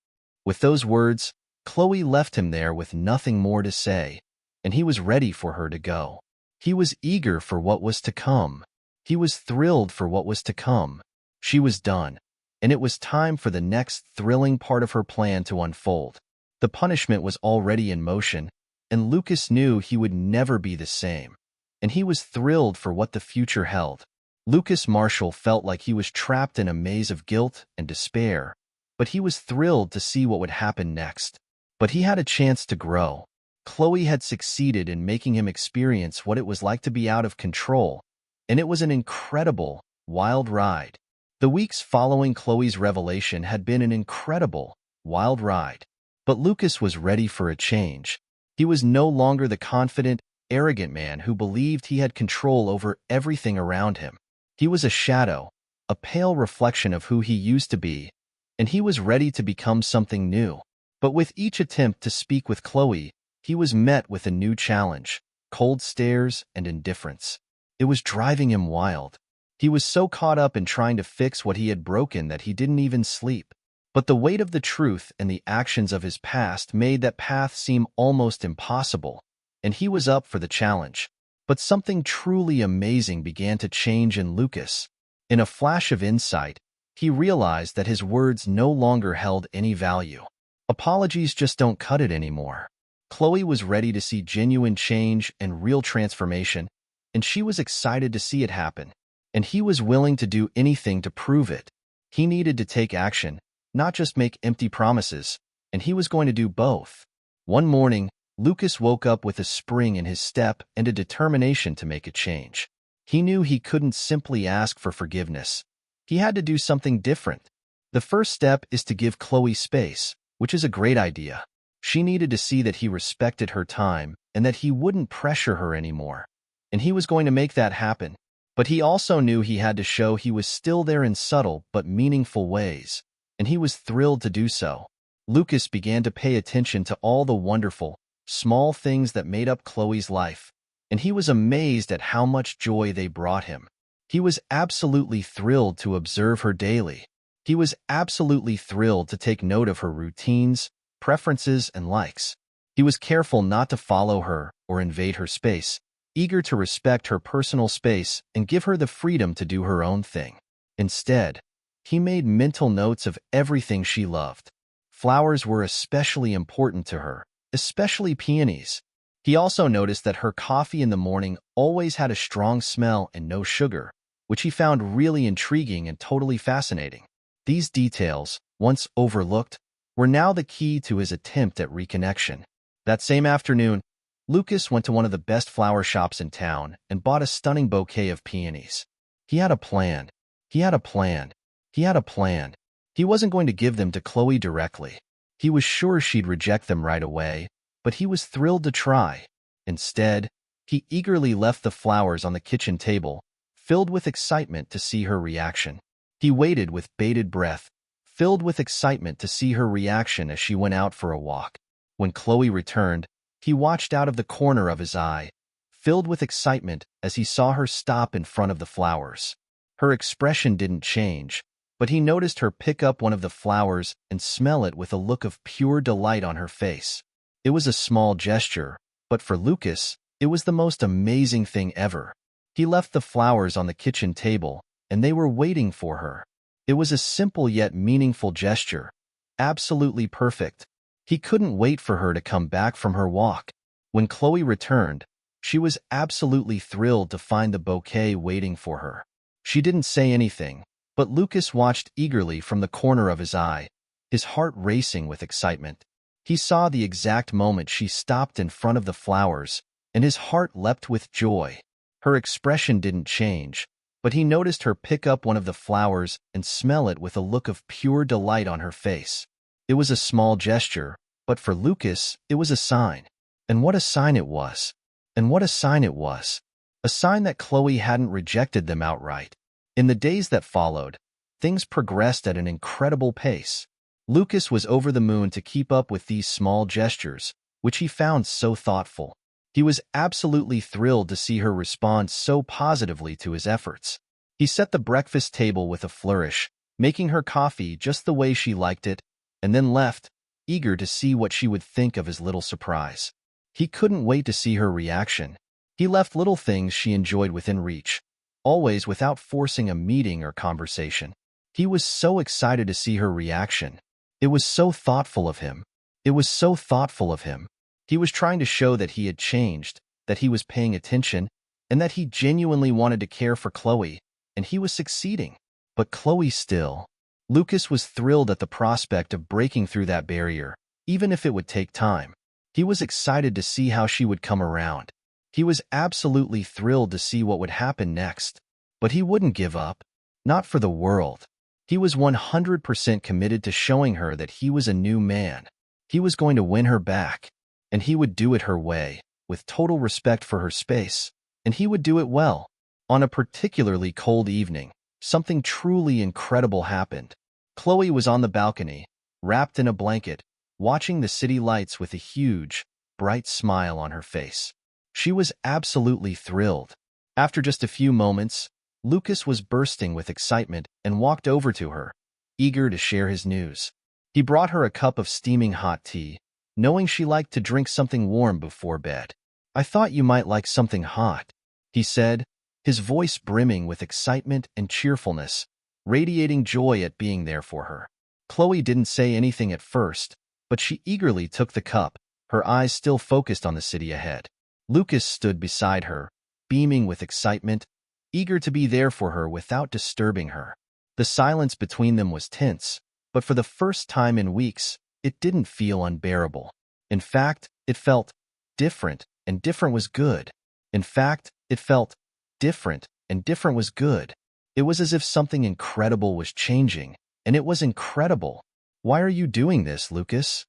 With those words, Chloe left him there with nothing more to say, and he was ready for her to go. He was eager for what was to come. He was thrilled for what was to come. She was done, and it was time for the next thrilling part of her plan to unfold. The punishment was already in motion, and Lucas knew he would never be the same, and he was thrilled for what the future held. Lucas Marshall felt like he was trapped in a maze of guilt and despair, but he was thrilled to see what would happen next. But he had a chance to grow. Chloe had succeeded in making him experience what it was like to be out of control, and it was an incredible, wild ride. The weeks following Chloe's revelation had been an incredible, wild ride. But Lucas was ready for a change. He was no longer the confident, arrogant man who believed he had control over everything around him. He was a shadow, a pale reflection of who he used to be, and he was ready to become something new. But with each attempt to speak with Chloe, he was met with a new challenge, cold stares and indifference. It was driving him wild. He was so caught up in trying to fix what he had broken that he didn't even sleep. But the weight of the truth and the actions of his past made that path seem almost impossible, and he was up for the challenge. But something truly amazing began to change in Lucas. In a flash of insight, he realized that his words no longer held any value. Apologies just don't cut it anymore. Chloe was ready to see genuine change and real transformation, and she was excited to see it happen. And he was willing to do anything to prove it. He needed to take action, not just make empty promises, and he was going to do both. One morning, Lucas woke up with a spring in his step and a determination to make a change. He knew he couldn't simply ask for forgiveness. He had to do something different. The first step is to give Chloe space, which is a great idea. She needed to see that he respected her time and that he wouldn't pressure her anymore. And he was going to make that happen. But he also knew he had to show he was still there in subtle but meaningful ways, and he was thrilled to do so. Lucas began to pay attention to all the wonderful, small things that made up Chloe's life, and he was amazed at how much joy they brought him. He was absolutely thrilled to observe her daily. He was absolutely thrilled to take note of her routines, preferences, and likes. He was careful not to follow her or invade her space, eager to respect her personal space and give her the freedom to do her own thing. Instead, he made mental notes of everything she loved. Flowers were especially important to her, especially peonies. He also noticed that her coffee in the morning always had a strong smell and no sugar, which he found really intriguing and totally fascinating. These details, once overlooked, were now the key to his attempt at reconnection. That same afternoon, Lucas went to one of the best flower shops in town and bought a stunning bouquet of peonies. He had a plan. He had a plan. He had a plan. He wasn't going to give them to Chloe directly. He was sure she'd reject them right away, but he was thrilled to try. Instead, he eagerly left the flowers on the kitchen table, filled with excitement to see her reaction. He waited with bated breath, filled with excitement to see her reaction as she went out for a walk. When Chloe returned, he watched out of the corner of his eye, filled with excitement as he saw her stop in front of the flowers. Her expression didn't change, but he noticed her pick up one of the flowers and smell it with a look of pure delight on her face. It was a small gesture, but for Lucas, it was the most amazing thing ever. He left the flowers on the kitchen table, and they were waiting for her. It was a simple yet meaningful gesture, absolutely perfect. He couldn't wait for her to come back from her walk. When Chloe returned, she was absolutely thrilled to find the bouquet waiting for her. She didn't say anything, but Lucas watched eagerly from the corner of his eye, his heart racing with excitement. He saw the exact moment she stopped in front of the flowers, and his heart leapt with joy. Her expression didn't change, but he noticed her pick up one of the flowers and smell it with a look of pure delight on her face. It was a small gesture, but for Lucas, it was a sign. And what a sign it was! And what a sign it was! A sign that Chloe hadn't rejected them outright. In the days that followed, things progressed at an incredible pace. Lucas was over the moon to keep up with these small gestures, which he found so thoughtful. He was absolutely thrilled to see her respond so positively to his efforts. He set the breakfast table with a flourish, making her coffee just the way she liked it, and then left, eager to see what she would think of his little surprise. He couldn't wait to see her reaction. He left little things she enjoyed within reach, always without forcing a meeting or conversation. He was so excited to see her reaction. It was so thoughtful of him. It was so thoughtful of him. He was trying to show that he had changed, that he was paying attention, and that he genuinely wanted to care for Chloe, and he was succeeding. But Chloe still. Lucas was thrilled at the prospect of breaking through that barrier, even if it would take time. He was excited to see how she would come around. He was absolutely thrilled to see what would happen next. But he wouldn't give up. Not for the world. He was 100% committed to showing her that he was a new man. He was going to win her back. And he would do it her way, with total respect for her space. And he would do it well. On a particularly cold evening, something truly incredible happened. Chloe was on the balcony, wrapped in a blanket, watching the city lights with a huge, bright smile on her face. She was absolutely thrilled. After just a few moments, Lucas was bursting with excitement and walked over to her, eager to share his news. He brought her a cup of steaming hot tea, knowing she liked to drink something warm before bed. "I thought you might like something hot," he said, his voice brimming with excitement and cheerfulness, radiating joy at being there for her. Chloe didn't say anything at first, but she eagerly took the cup, her eyes still focused on the city ahead. Lucas stood beside her, beaming with excitement, eager to be there for her without disturbing her. The silence between them was tense, but for the first time in weeks, it didn't feel unbearable. In fact, it felt different, and different was good. In fact, it felt different, and different was good. It was as if something incredible was changing, and it was incredible. "Why are you doing this, Lucas?"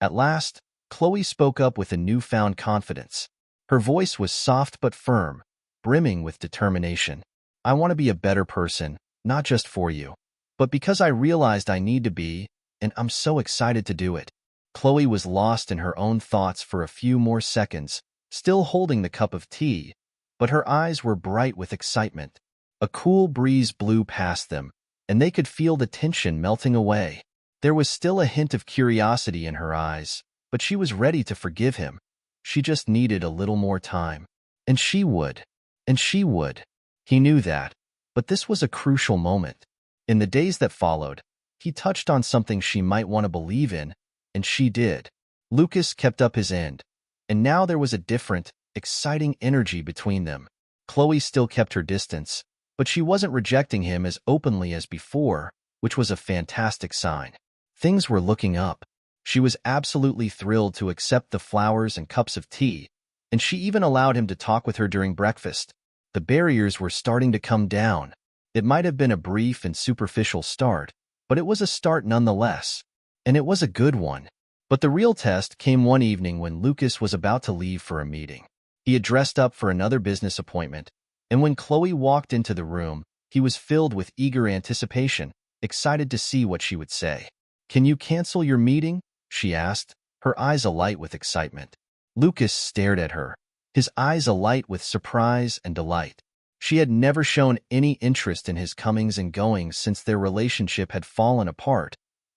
At last, Chloe spoke up with a newfound confidence. Her voice was soft but firm, brimming with determination. "I want to be a better person, not just for you, but because I realized I need to be, and I'm so excited to do it." Chloe was lost in her own thoughts for a few more seconds, still holding the cup of tea, but her eyes were bright with excitement. A cool breeze blew past them, and they could feel the tension melting away. There was still a hint of curiosity in her eyes, but she was ready to forgive him. She just needed a little more time. And she would. And she would. He knew that. But this was a crucial moment. In the days that followed, he touched on something she might want to believe in, and she did. Lucas kept up his end, and now there was a different, exciting energy between them. Chloe still kept her distance, but she wasn't rejecting him as openly as before, which was a fantastic sign. Things were looking up. She was absolutely thrilled to accept the flowers and cups of tea, and she even allowed him to talk with her during breakfast. The barriers were starting to come down. It might have been a brief and superficial start, but it was a start nonetheless, and it was a good one. But the real test came one evening when Lucas was about to leave for a meeting. He had dressed up for another business appointment, and when Chloe walked into the room, he was filled with eager anticipation, excited to see what she would say. "Can you cancel your meeting?" she asked, her eyes alight with excitement. Lucas stared at her, his eyes alight with surprise and delight. She had never shown any interest in his comings and goings since their relationship had fallen apart,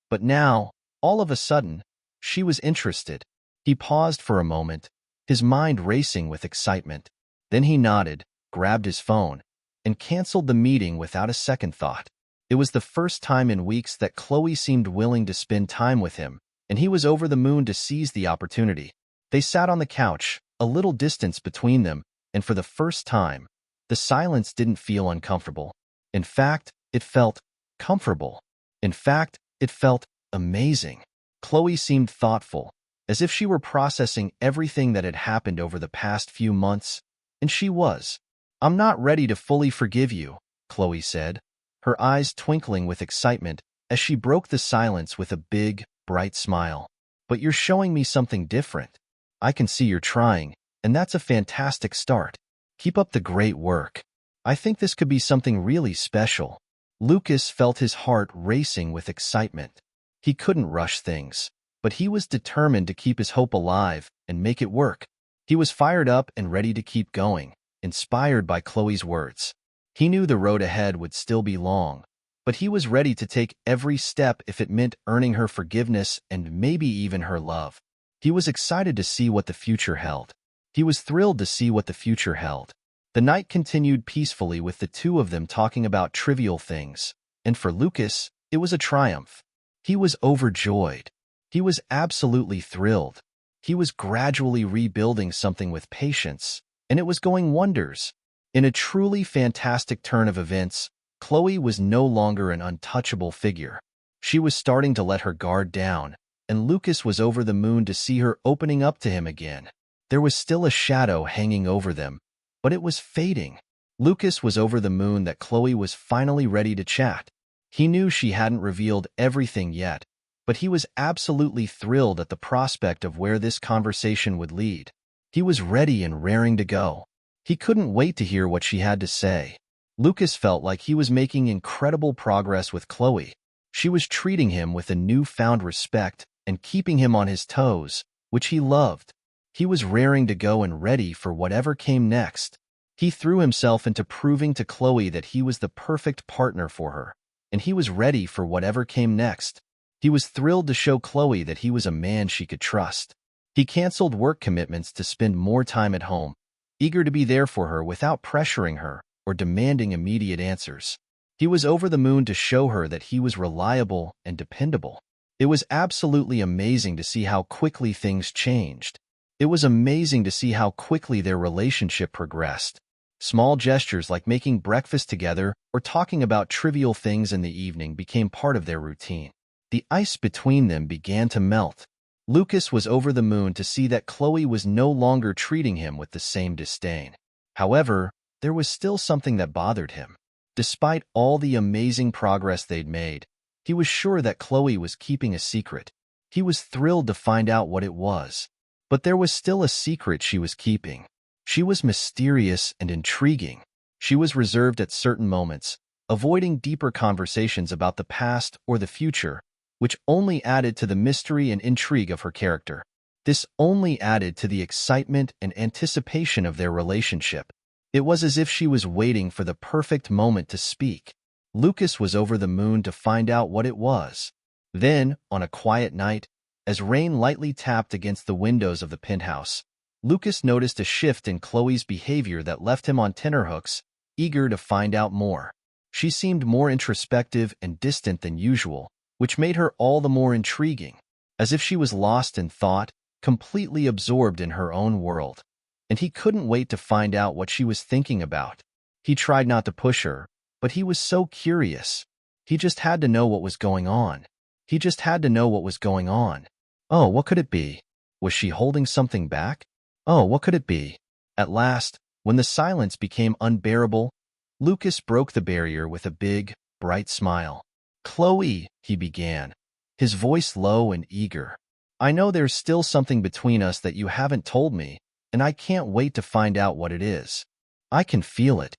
but now, all of a sudden, she was interested. He paused for a moment, his mind racing with excitement. Then he nodded, grabbed his phone, and canceled the meeting without a second thought. It was the first time in weeks that Chloe seemed willing to spend time with him, and he was over the moon to seize the opportunity. They sat on the couch, a little distance between them, and for the first time, the silence didn't feel uncomfortable. In fact, it felt comfortable. In fact, it felt amazing. Chloe seemed thoughtful, as if she were processing everything that had happened over the past few months, and she was. "I'm not ready to fully forgive you," Chloe said, her eyes twinkling with excitement as she broke the silence with a big, bright smile. "But you're showing me something different. I can see you're trying, and that's a fantastic start. Keep up the great work. I think this could be something really special." Lucas felt his heart racing with excitement. He couldn't rush things, but he was determined to keep his hope alive and make it work. He was fired up and ready to keep going, inspired by Chloe's words. He knew the road ahead would still be long, but he was ready to take every step if it meant earning her forgiveness and maybe even her love. He was excited to see what the future held. He was thrilled to see what the future held. The night continued peacefully with the two of them talking about trivial things, and for Lucas, it was a triumph. He was overjoyed. He was absolutely thrilled. He was gradually rebuilding something with patience, and it was going wonders. In a truly fantastic turn of events, Chloe was no longer an untouchable figure. She was starting to let her guard down, and Lucas was over the moon to see her opening up to him again. There was still a shadow hanging over them, but it was fading. Lucas was over the moon that Chloe was finally ready to chat. He knew she hadn't revealed everything yet, but he was absolutely thrilled at the prospect of where this conversation would lead. He was ready and raring to go. He couldn't wait to hear what she had to say. Lucas felt like he was making incredible progress with Chloe. She was treating him with a newfound respect and keeping him on his toes, which he loved. He was raring to go and ready for whatever came next. He threw himself into proving to Chloe that he was the perfect partner for her, and he was ready for whatever came next. He was thrilled to show Chloe that he was a man she could trust. He canceled work commitments to spend more time at home, eager to be there for her without pressuring her or demanding immediate answers. He was over the moon to show her that he was reliable and dependable. It was absolutely amazing to see how quickly things changed. It was amazing to see how quickly their relationship progressed. Small gestures like making breakfast together or talking about trivial things in the evening became part of their routine. The ice between them began to melt. Lucas was over the moon to see that Chloe was no longer treating him with the same disdain. However, there was still something that bothered him. Despite all the amazing progress they'd made, he was sure that Chloe was keeping a secret. He was thrilled to find out what it was. But there was still a secret she was keeping. She was mysterious and intriguing. She was reserved at certain moments, avoiding deeper conversations about the past or the future, which only added to the mystery and intrigue of her character. This only added to the excitement and anticipation of their relationship. It was as if she was waiting for the perfect moment to speak. Lucas was over the moon to find out what it was. Then, on a quiet night, as rain lightly tapped against the windows of the penthouse, Lucas noticed a shift in Chloe's behavior that left him on tenterhooks, eager to find out more. She seemed more introspective and distant than usual, which made her all the more intriguing. As if she was lost in thought, completely absorbed in her own world. And he couldn't wait to find out what she was thinking about. He tried not to push her, but he was so curious. He just had to know what was going on. He just had to know what was going on. Oh, what could it be? Was she holding something back? Oh, what could it be? At last, when the silence became unbearable, Lucas broke the barrier with a big, bright smile. "Chloe," he began, his voice low and eager. "I know there's still something between us that you haven't told me, and I can't wait to find out what it is. I can feel it."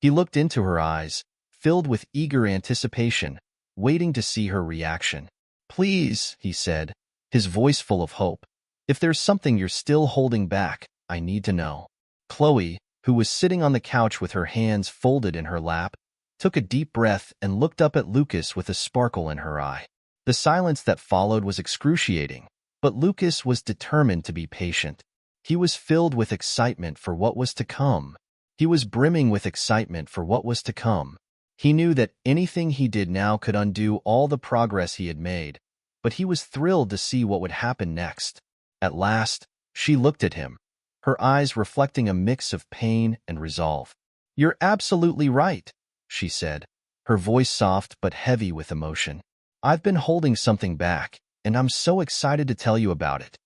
He looked into her eyes, filled with eager anticipation, waiting to see her reaction. "Please," he said, his voice full of hope. "If there's something you're still holding back, I need to know." Chloe, who was sitting on the couch with her hands folded in her lap, took a deep breath and looked up at Lucas with a sparkle in her eye. The silence that followed was excruciating, but Lucas was determined to be patient. He was filled with excitement for what was to come. He was brimming with excitement for what was to come. He knew that anything he did now could undo all the progress he had made, but he was thrilled to see what would happen next. At last, she looked at him, her eyes reflecting a mix of pain and resolve. "You're absolutely right," she said, her voice soft but heavy with emotion. "I've been holding something back, and I'm so excited to tell you about it.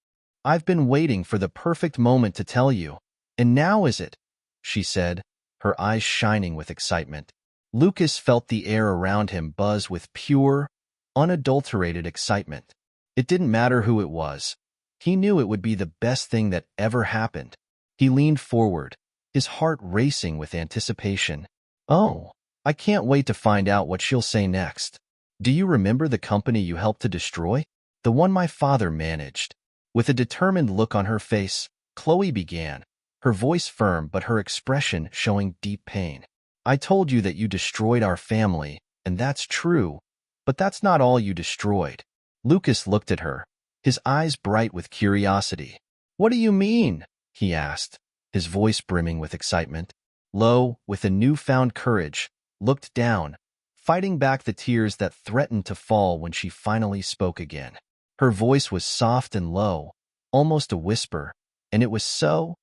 I've been waiting for the perfect moment to tell you, and now is it," she said, her eyes shining with excitement. Lucas felt the air around him buzz with pure, unadulterated excitement. It didn't matter who it was. He knew it would be the best thing that ever happened. He leaned forward, his heart racing with anticipation. "Oh, I can't wait to find out what she'll say next. Do you remember the company you helped to destroy? The one my father managed?" With a determined look on her face, Chloe began, her voice firm but her expression showing deep pain. "I told you that you destroyed our family, and that's true, but that's not all you destroyed." Lucas looked at her, his eyes bright with curiosity. "What do you mean?" he asked, his voice brimming with excitement. Lo, with a newfound courage, looked down, fighting back the tears that threatened to fall when she finally spoke again. Her voice was soft and low, almost a whisper, and it was so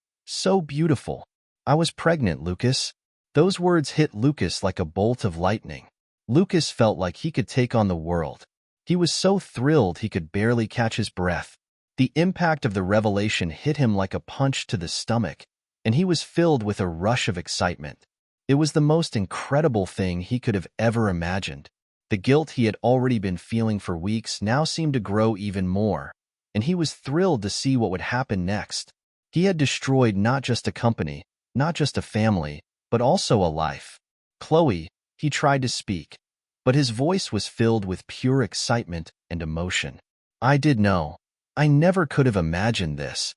beautiful. "I was pregnant, Lucas." Those words hit Lucas like a bolt of lightning. Lucas felt like he could take on the world. He was so thrilled he could barely catch his breath. The impact of the revelation hit him like a punch to the stomach, and he was filled with a rush of excitement. It was the most incredible thing he could have ever imagined. The guilt he had already been feeling for weeks now seemed to grow even more, and he was thrilled to see what would happen next. He had destroyed not just a company, not just a family, but also a life. "Chloe," he tried to speak, but his voice was filled with pure excitement and emotion. "I did know. I never could have imagined this."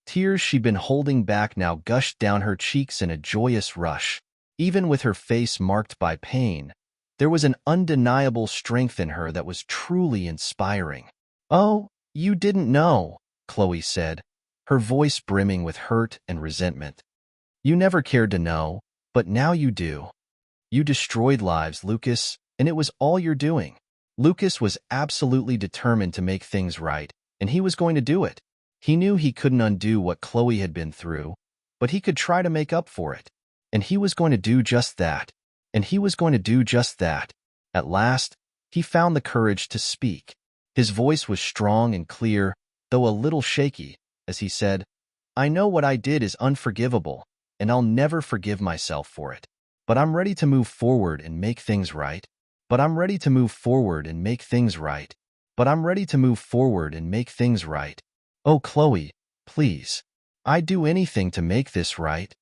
Tears she'd been holding back now gushed down her cheeks in a joyous rush. Even with her face marked by pain, there was an undeniable strength in her that was truly inspiring. "Oh, you didn't know," Chloe said, her voice brimming with hurt and resentment. "You never cared to know, but now you do. You destroyed lives, Lucas, and it was all you're doing." Lucas was absolutely determined to make things right, and he was going to do it. He knew he couldn't undo what Chloe had been through, but he could try to make up for it. And he was going to do just that. And he was going to do just that. At last, he found the courage to speak. His voice was strong and clear, though a little shaky, as he said, "I know what I did is unforgivable, and I'll never forgive myself for it. But I'm ready to move forward and make things right. But I'm ready to move forward and make things right. But I'm ready to move forward and make things right. Oh, Chloe, please. I'd do anything to make this right."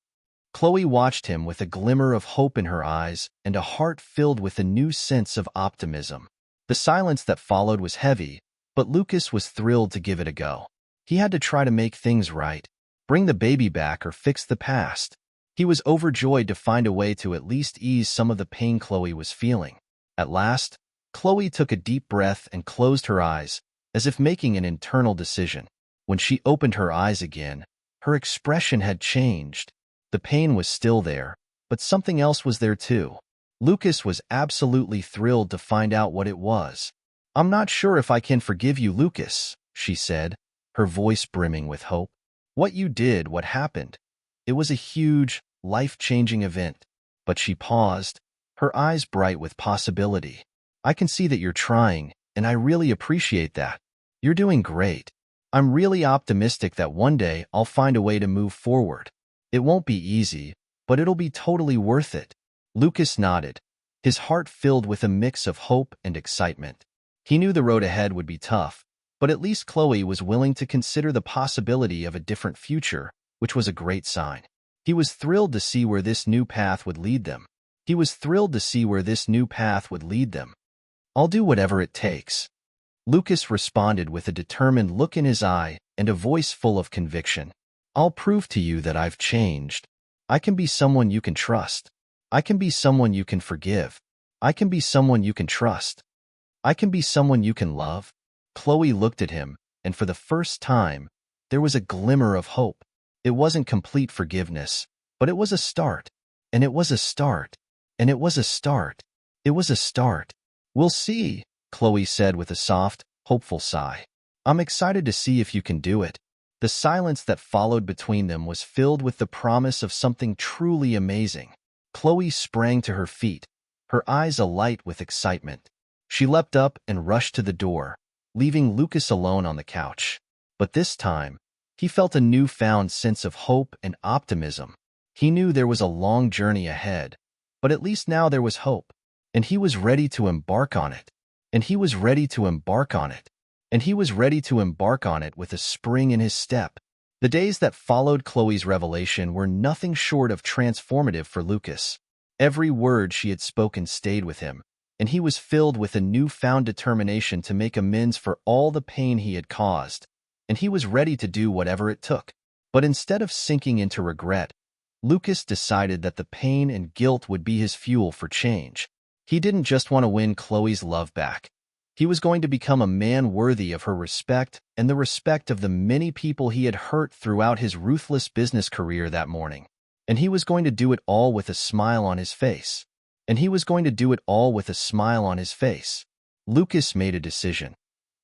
Chloe watched him with a glimmer of hope in her eyes and a heart filled with a new sense of optimism. The silence that followed was heavy, but Lucas was thrilled to give it a go. He had to try to make things right, bring the baby back or fix the past. He was overjoyed to find a way to at least ease some of the pain Chloe was feeling. At last, Chloe took a deep breath and closed her eyes, as if making an internal decision. When she opened her eyes again, her expression had changed. The pain was still there, but something else was there too. Lucas was absolutely thrilled to find out what it was. "I'm not sure if I can forgive you, Lucas," she said, her voice brimming with hope. What you did, what happened. It was a huge, life-changing event. But she paused, her eyes bright with possibility. I can see that you're trying, and I really appreciate that. You're doing great. I'm really optimistic that one day I'll find a way to move forward. It won't be easy, but it'll be totally worth it. Lucas nodded, his heart filled with a mix of hope and excitement. He knew the road ahead would be tough, but at least Chloe was willing to consider the possibility of a different future, which was a great sign. He was thrilled to see where this new path would lead them. He was thrilled to see where this new path would lead them. I'll do whatever it takes. Lucas responded with a determined look in his eye and a voice full of conviction. I'll prove to you that I've changed. I can be someone you can trust. I can be someone you can forgive. I can be someone you can trust. I can be someone you can love. Chloe looked at him, and for the first time, there was a glimmer of hope. It wasn't complete forgiveness, but it was a start. And it was a start. And it was a start. It was a start. We'll see, Chloe said with a soft, hopeful sigh. I'm excited to see if you can do it. The silence that followed between them was filled with the promise of something truly amazing. Chloe sprang to her feet, her eyes alight with excitement. She leapt up and rushed to the door, leaving Lucas alone on the couch. But this time, he felt a newfound sense of hope and optimism. He knew there was a long journey ahead, but at least now there was hope, and he was ready to embark on it. And he was ready to embark on it. And he was ready to embark on it with a spring in his step. The days that followed Chloe's revelation were nothing short of transformative for Lucas. Every word she had spoken stayed with him, and he was filled with a newfound determination to make amends for all the pain he had caused, and he was ready to do whatever it took. But instead of sinking into regret, Lucas decided that the pain and guilt would be his fuel for change. He didn't just want to win Chloe's love back. He was going to become a man worthy of her respect and the respect of the many people he had hurt throughout his ruthless business career that morning. And he was going to do it all with a smile on his face. And he was going to do it all with a smile on his face. Lucas made a decision.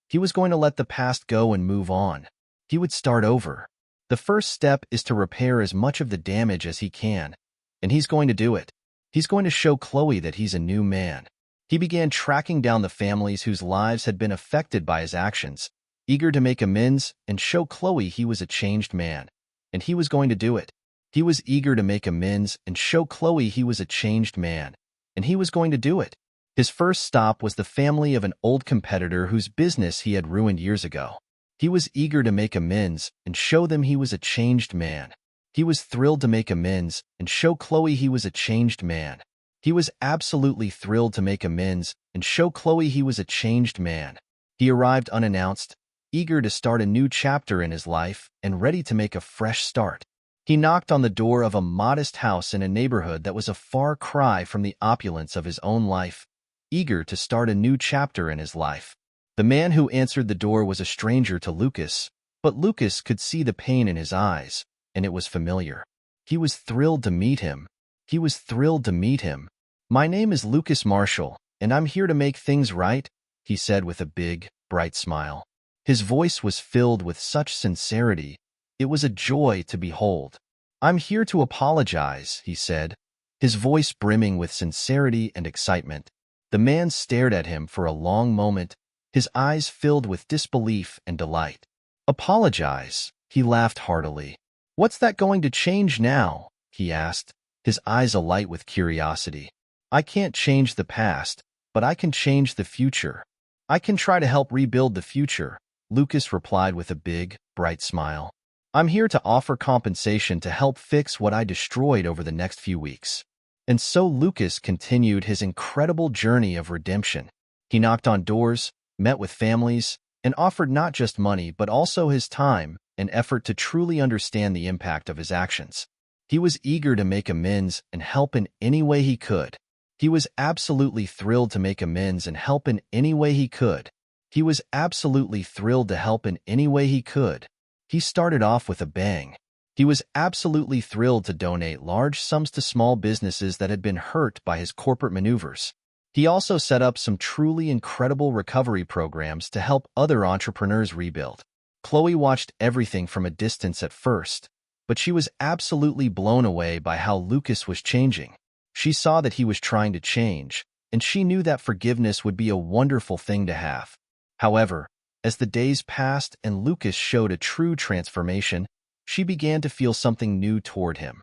He was going to let the past go and move on. He would start over. The first step is to repair as much of the damage as he can, and he's going to do it. He's going to show Chloe that he's a new man. He began tracking down the families whose lives had been affected by his actions, eager to make amends and show Chloe he was a changed man. And he was going to do it. He was eager to make amends and show Chloe he was a changed man. And he was going to do it. His first stop was the family of an old competitor whose business he had ruined years ago. He was eager to make amends and show them he was a changed man. He was thrilled to make amends and show Chloe he was a changed man. He was absolutely thrilled to make amends and show Chloe he was a changed man. He arrived unannounced, eager to start a new chapter in his life and ready to make a fresh start. He knocked on the door of a modest house in a neighborhood that was a far cry from the opulence of his own life, eager to start a new chapter in his life. The man who answered the door was a stranger to Lucas, but Lucas could see the pain in his eyes, and it was familiar. He was thrilled to meet him. He was thrilled to meet him. My name is Lucas Marshall, and I'm here to make things right, he said with a big, bright smile. His voice was filled with such sincerity. It was a joy to behold. I'm here to apologize, he said, his voice brimming with sincerity and excitement. The man stared at him for a long moment, his eyes filled with disbelief and delight. Apologize, he laughed heartily. What's that going to change now? He asked, his eyes alight with curiosity. I can't change the past, but I can change the future. I can try to help rebuild the future, Lucas replied with a big, bright smile. I'm here to offer compensation to help fix what I destroyed over the next few weeks. And so Lucas continued his incredible journey of redemption. He knocked on doors, met with families, and offered not just money but also his time and effort to truly understand the impact of his actions. He was eager to make amends and help in any way he could. He was absolutely thrilled to make amends and help in any way he could. He was absolutely thrilled to help in any way he could. He started off with a bang. He was absolutely thrilled to donate large sums to small businesses that had been hurt by his corporate maneuvers. He also set up some truly incredible recovery programs to help other entrepreneurs rebuild. Chloe watched everything from a distance at first, but she was absolutely blown away by how Lucas was changing. She saw that he was trying to change, and she knew that forgiveness would be a wonderful thing to have. However, as the days passed and Lucas showed a true transformation, she began to feel something new toward him.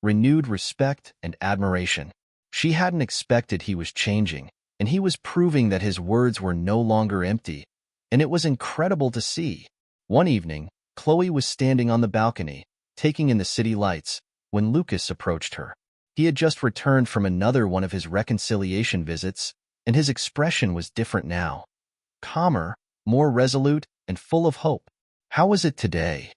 Renewed respect and admiration. She hadn't expected he was changing, and he was proving that his words were no longer empty, and it was incredible to see. One evening, Chloe was standing on the balcony, taking in the city lights, when Lucas approached her. He had just returned from another one of his reconciliation visits, and his expression was different now. Calmer, more resolute, and full of hope. "How was it today?"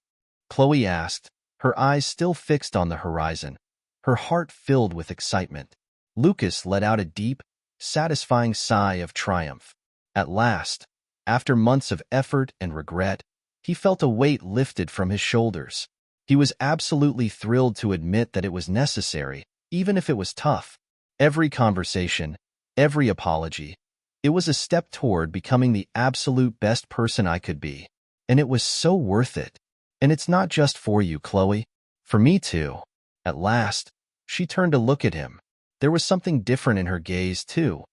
Chloe asked, her eyes still fixed on the horizon, her heart filled with excitement. Lucas let out a deep, satisfying sigh of triumph. At last, after months of effort and regret, he felt a weight lifted from his shoulders. He was absolutely thrilled to admit that it was necessary, even if it was tough. Every conversation, every apology, it was a step toward becoming the absolute best person I could be. And it was so worth it. And it's not just for you, Chloe. For me too. At last, she turned to look at him. There was something different in her gaze, too.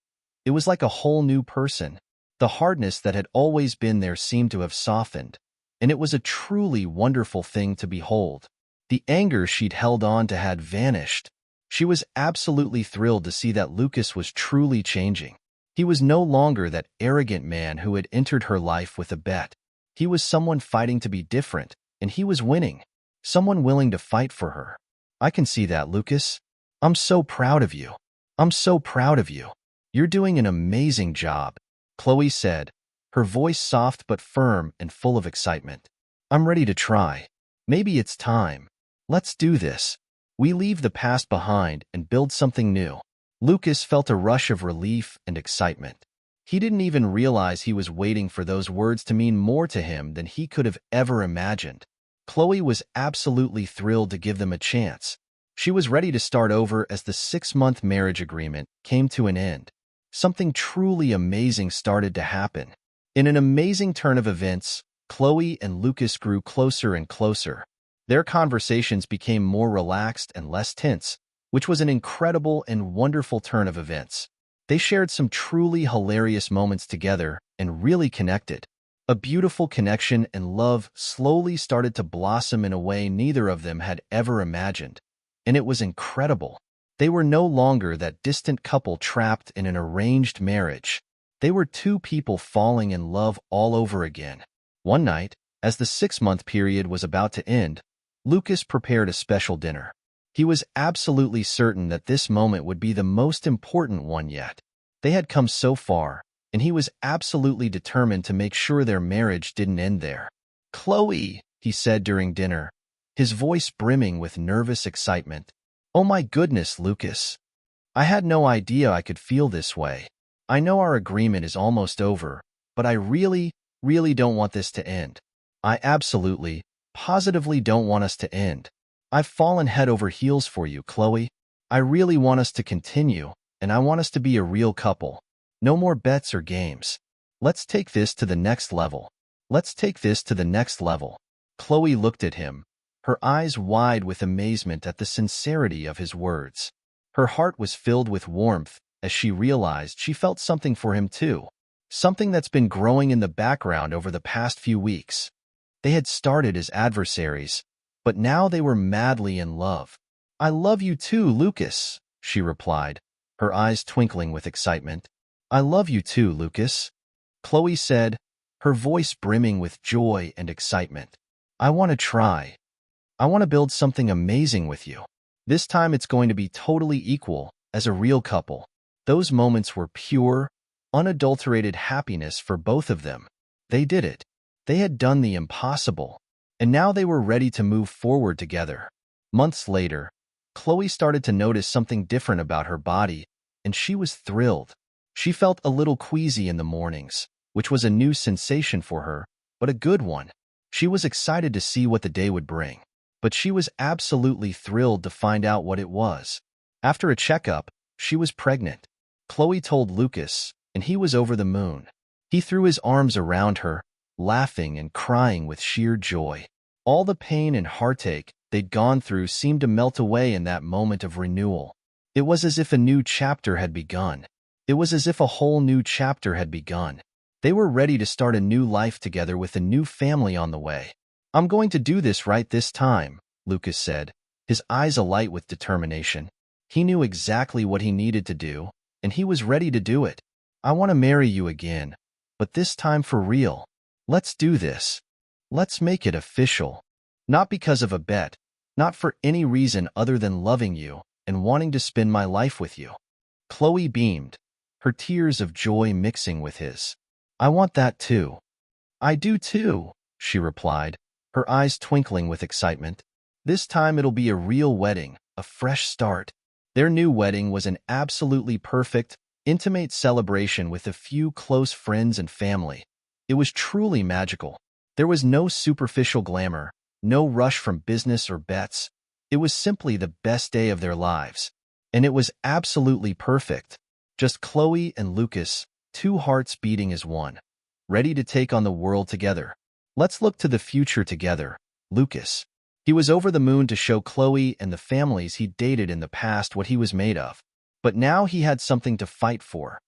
It was like a whole new person. The hardness that had always been there seemed to have softened, and it was a truly wonderful thing to behold. The anger she'd held on to had vanished. She was absolutely thrilled to see that Lucas was truly changing. He was no longer that arrogant man who had entered her life with a bet. He was someone fighting to be different, and he was winning. Someone willing to fight for her. "I can see that, Lucas. I'm so proud of you. I'm so proud of you. You're doing an amazing job," Chloe said, her voice soft but firm and full of excitement. "I'm ready to try. Maybe it's time. Let's do this. We leave the past behind and build something new." Lucas felt a rush of relief and excitement. He didn't even realize he was waiting for those words to mean more to him than he could have ever imagined. Chloe was absolutely thrilled to give them a chance. She was ready to start over as the 6-month marriage agreement came to an end. Something truly amazing started to happen. In an amazing turn of events, Chloe and Lucas grew closer and closer. Their conversations became more relaxed and less tense, which was an incredible and wonderful turn of events. They shared some truly hilarious moments together and really connected. A beautiful connection and love slowly started to blossom in a way neither of them had ever imagined. And it was incredible. They were no longer that distant couple trapped in an arranged marriage. They were two people falling in love all over again. One night, as the 6-month period was about to end, Lucas prepared a special dinner. He was absolutely certain that this moment would be the most important one yet. They had come so far, and he was absolutely determined to make sure their marriage didn't end there. "Chloe," he said during dinner, his voice brimming with nervous excitement. "Oh my goodness, Lucas. I had no idea I could feel this way. I know our agreement is almost over, but I really don't want this to end. I absolutely, positively don't want us to end. I've fallen head over heels for you, Chloe. I really want us to continue, and I want us to be a real couple. No more bets or games. Let's take this to the next level. Let's take this to the next level." Chloe looked at him, her eyes wide with amazement at the sincerity of his words. Her heart was filled with warmth as she realized she felt something for him too, something that's been growing in the background over the past few weeks. They had started as adversaries, but now they were madly in love. "I love you too, Lucas," she replied, her eyes twinkling with excitement. "I love you too, Lucas," Chloe said, her voice brimming with joy and excitement. "I want to try. I want to build something amazing with you. This time it's going to be totally equal, as a real couple." Those moments were pure, unadulterated happiness for both of them. They did it. They had done the impossible, and now they were ready to move forward together. Months later, Chloe started to notice something different about her body, and she was thrilled. She felt a little queasy in the mornings, which was a new sensation for her, but a good one. She was excited to see what the day would bring, but she was absolutely thrilled to find out what it was. After a checkup, she was pregnant. Chloe told Lucas, and he was over the moon. He threw his arms around her, laughing and crying with sheer joy. All the pain and heartache they'd gone through seemed to melt away in that moment of renewal. It was as if a new chapter had begun. It was as if a whole new chapter had begun. They were ready to start a new life together with a new family on the way. "I'm going to do this right this time," Lucas said, his eyes alight with determination. He knew exactly what he needed to do, and he was ready to do it. "I want to marry you again, but this time for real. Let's do this. Let's make it official. Not because of a bet, not for any reason other than loving you and wanting to spend my life with you." Chloe beamed, her tears of joy mixing with his. "I want that too." "I do too," she replied, her eyes twinkling with excitement. "This time it'll be a real wedding, a fresh start." Their new wedding was an absolutely perfect, intimate celebration with a few close friends and family. It was truly magical. There was no superficial glamour, no rush from business or bets. It was simply the best day of their lives. And it was absolutely perfect. Just Chloe and Lucas, two hearts beating as one, ready to take on the world together. "Let's look to the future together, Lucas." He was over the moon to show Chloe and the families he'd dated in the past what he was made of. But now he had something to fight for.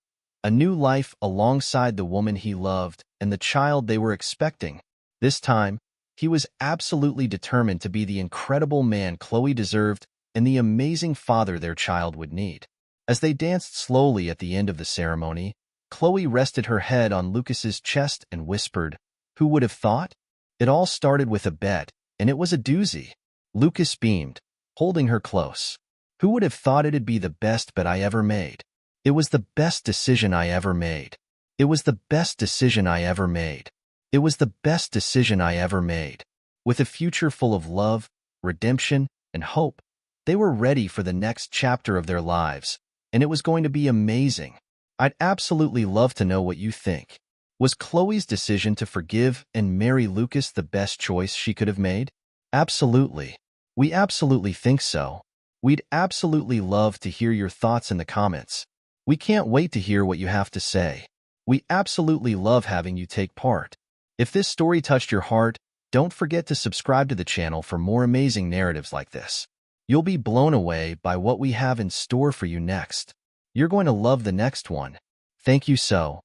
A new life alongside the woman he loved and the child they were expecting. This time, he was absolutely determined to be the incredible man Chloe deserved and the amazing father their child would need. As they danced slowly at the end of the ceremony, Chloe rested her head on Lucas's chest and whispered, "Who would have thought?" It all started with a bet, and it was a doozy. Lucas beamed, holding her close. "Who would have thought it'd be the best bet I ever made? It was the best decision I ever made. It was the best decision I ever made. It was the best decision I ever made." With a future full of love, redemption, and hope, they were ready for the next chapter of their lives, and it was going to be amazing. I'd absolutely love to know what you think. Was Chloe's decision to forgive and marry Lucas the best choice she could have made? Absolutely. We absolutely think so. We'd absolutely love to hear your thoughts in the comments. We can't wait to hear what you have to say. We absolutely love having you take part. If this story touched your heart, don't forget to subscribe to the channel for more amazing narratives like this. You'll be blown away by what we have in store for you next. You're going to love the next one. Thank you so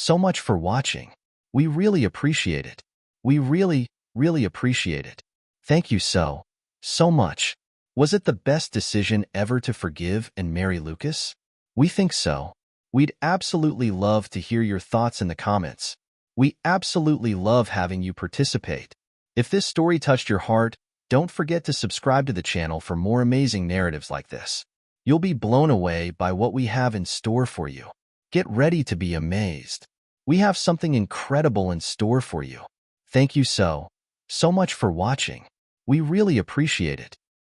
much for watching. We really appreciate it. We really appreciate it. Thank you so much. Was it the best decision ever to forgive and marry Lucas? We think so. We'd absolutely love to hear your thoughts in the comments. We absolutely love having you participate. If this story touched your heart, don't forget to subscribe to the channel for more amazing narratives like this. You'll be blown away by what we have in store for you. Get ready to be amazed. We have something incredible in store for you. Thank you so much for watching. We really appreciate it.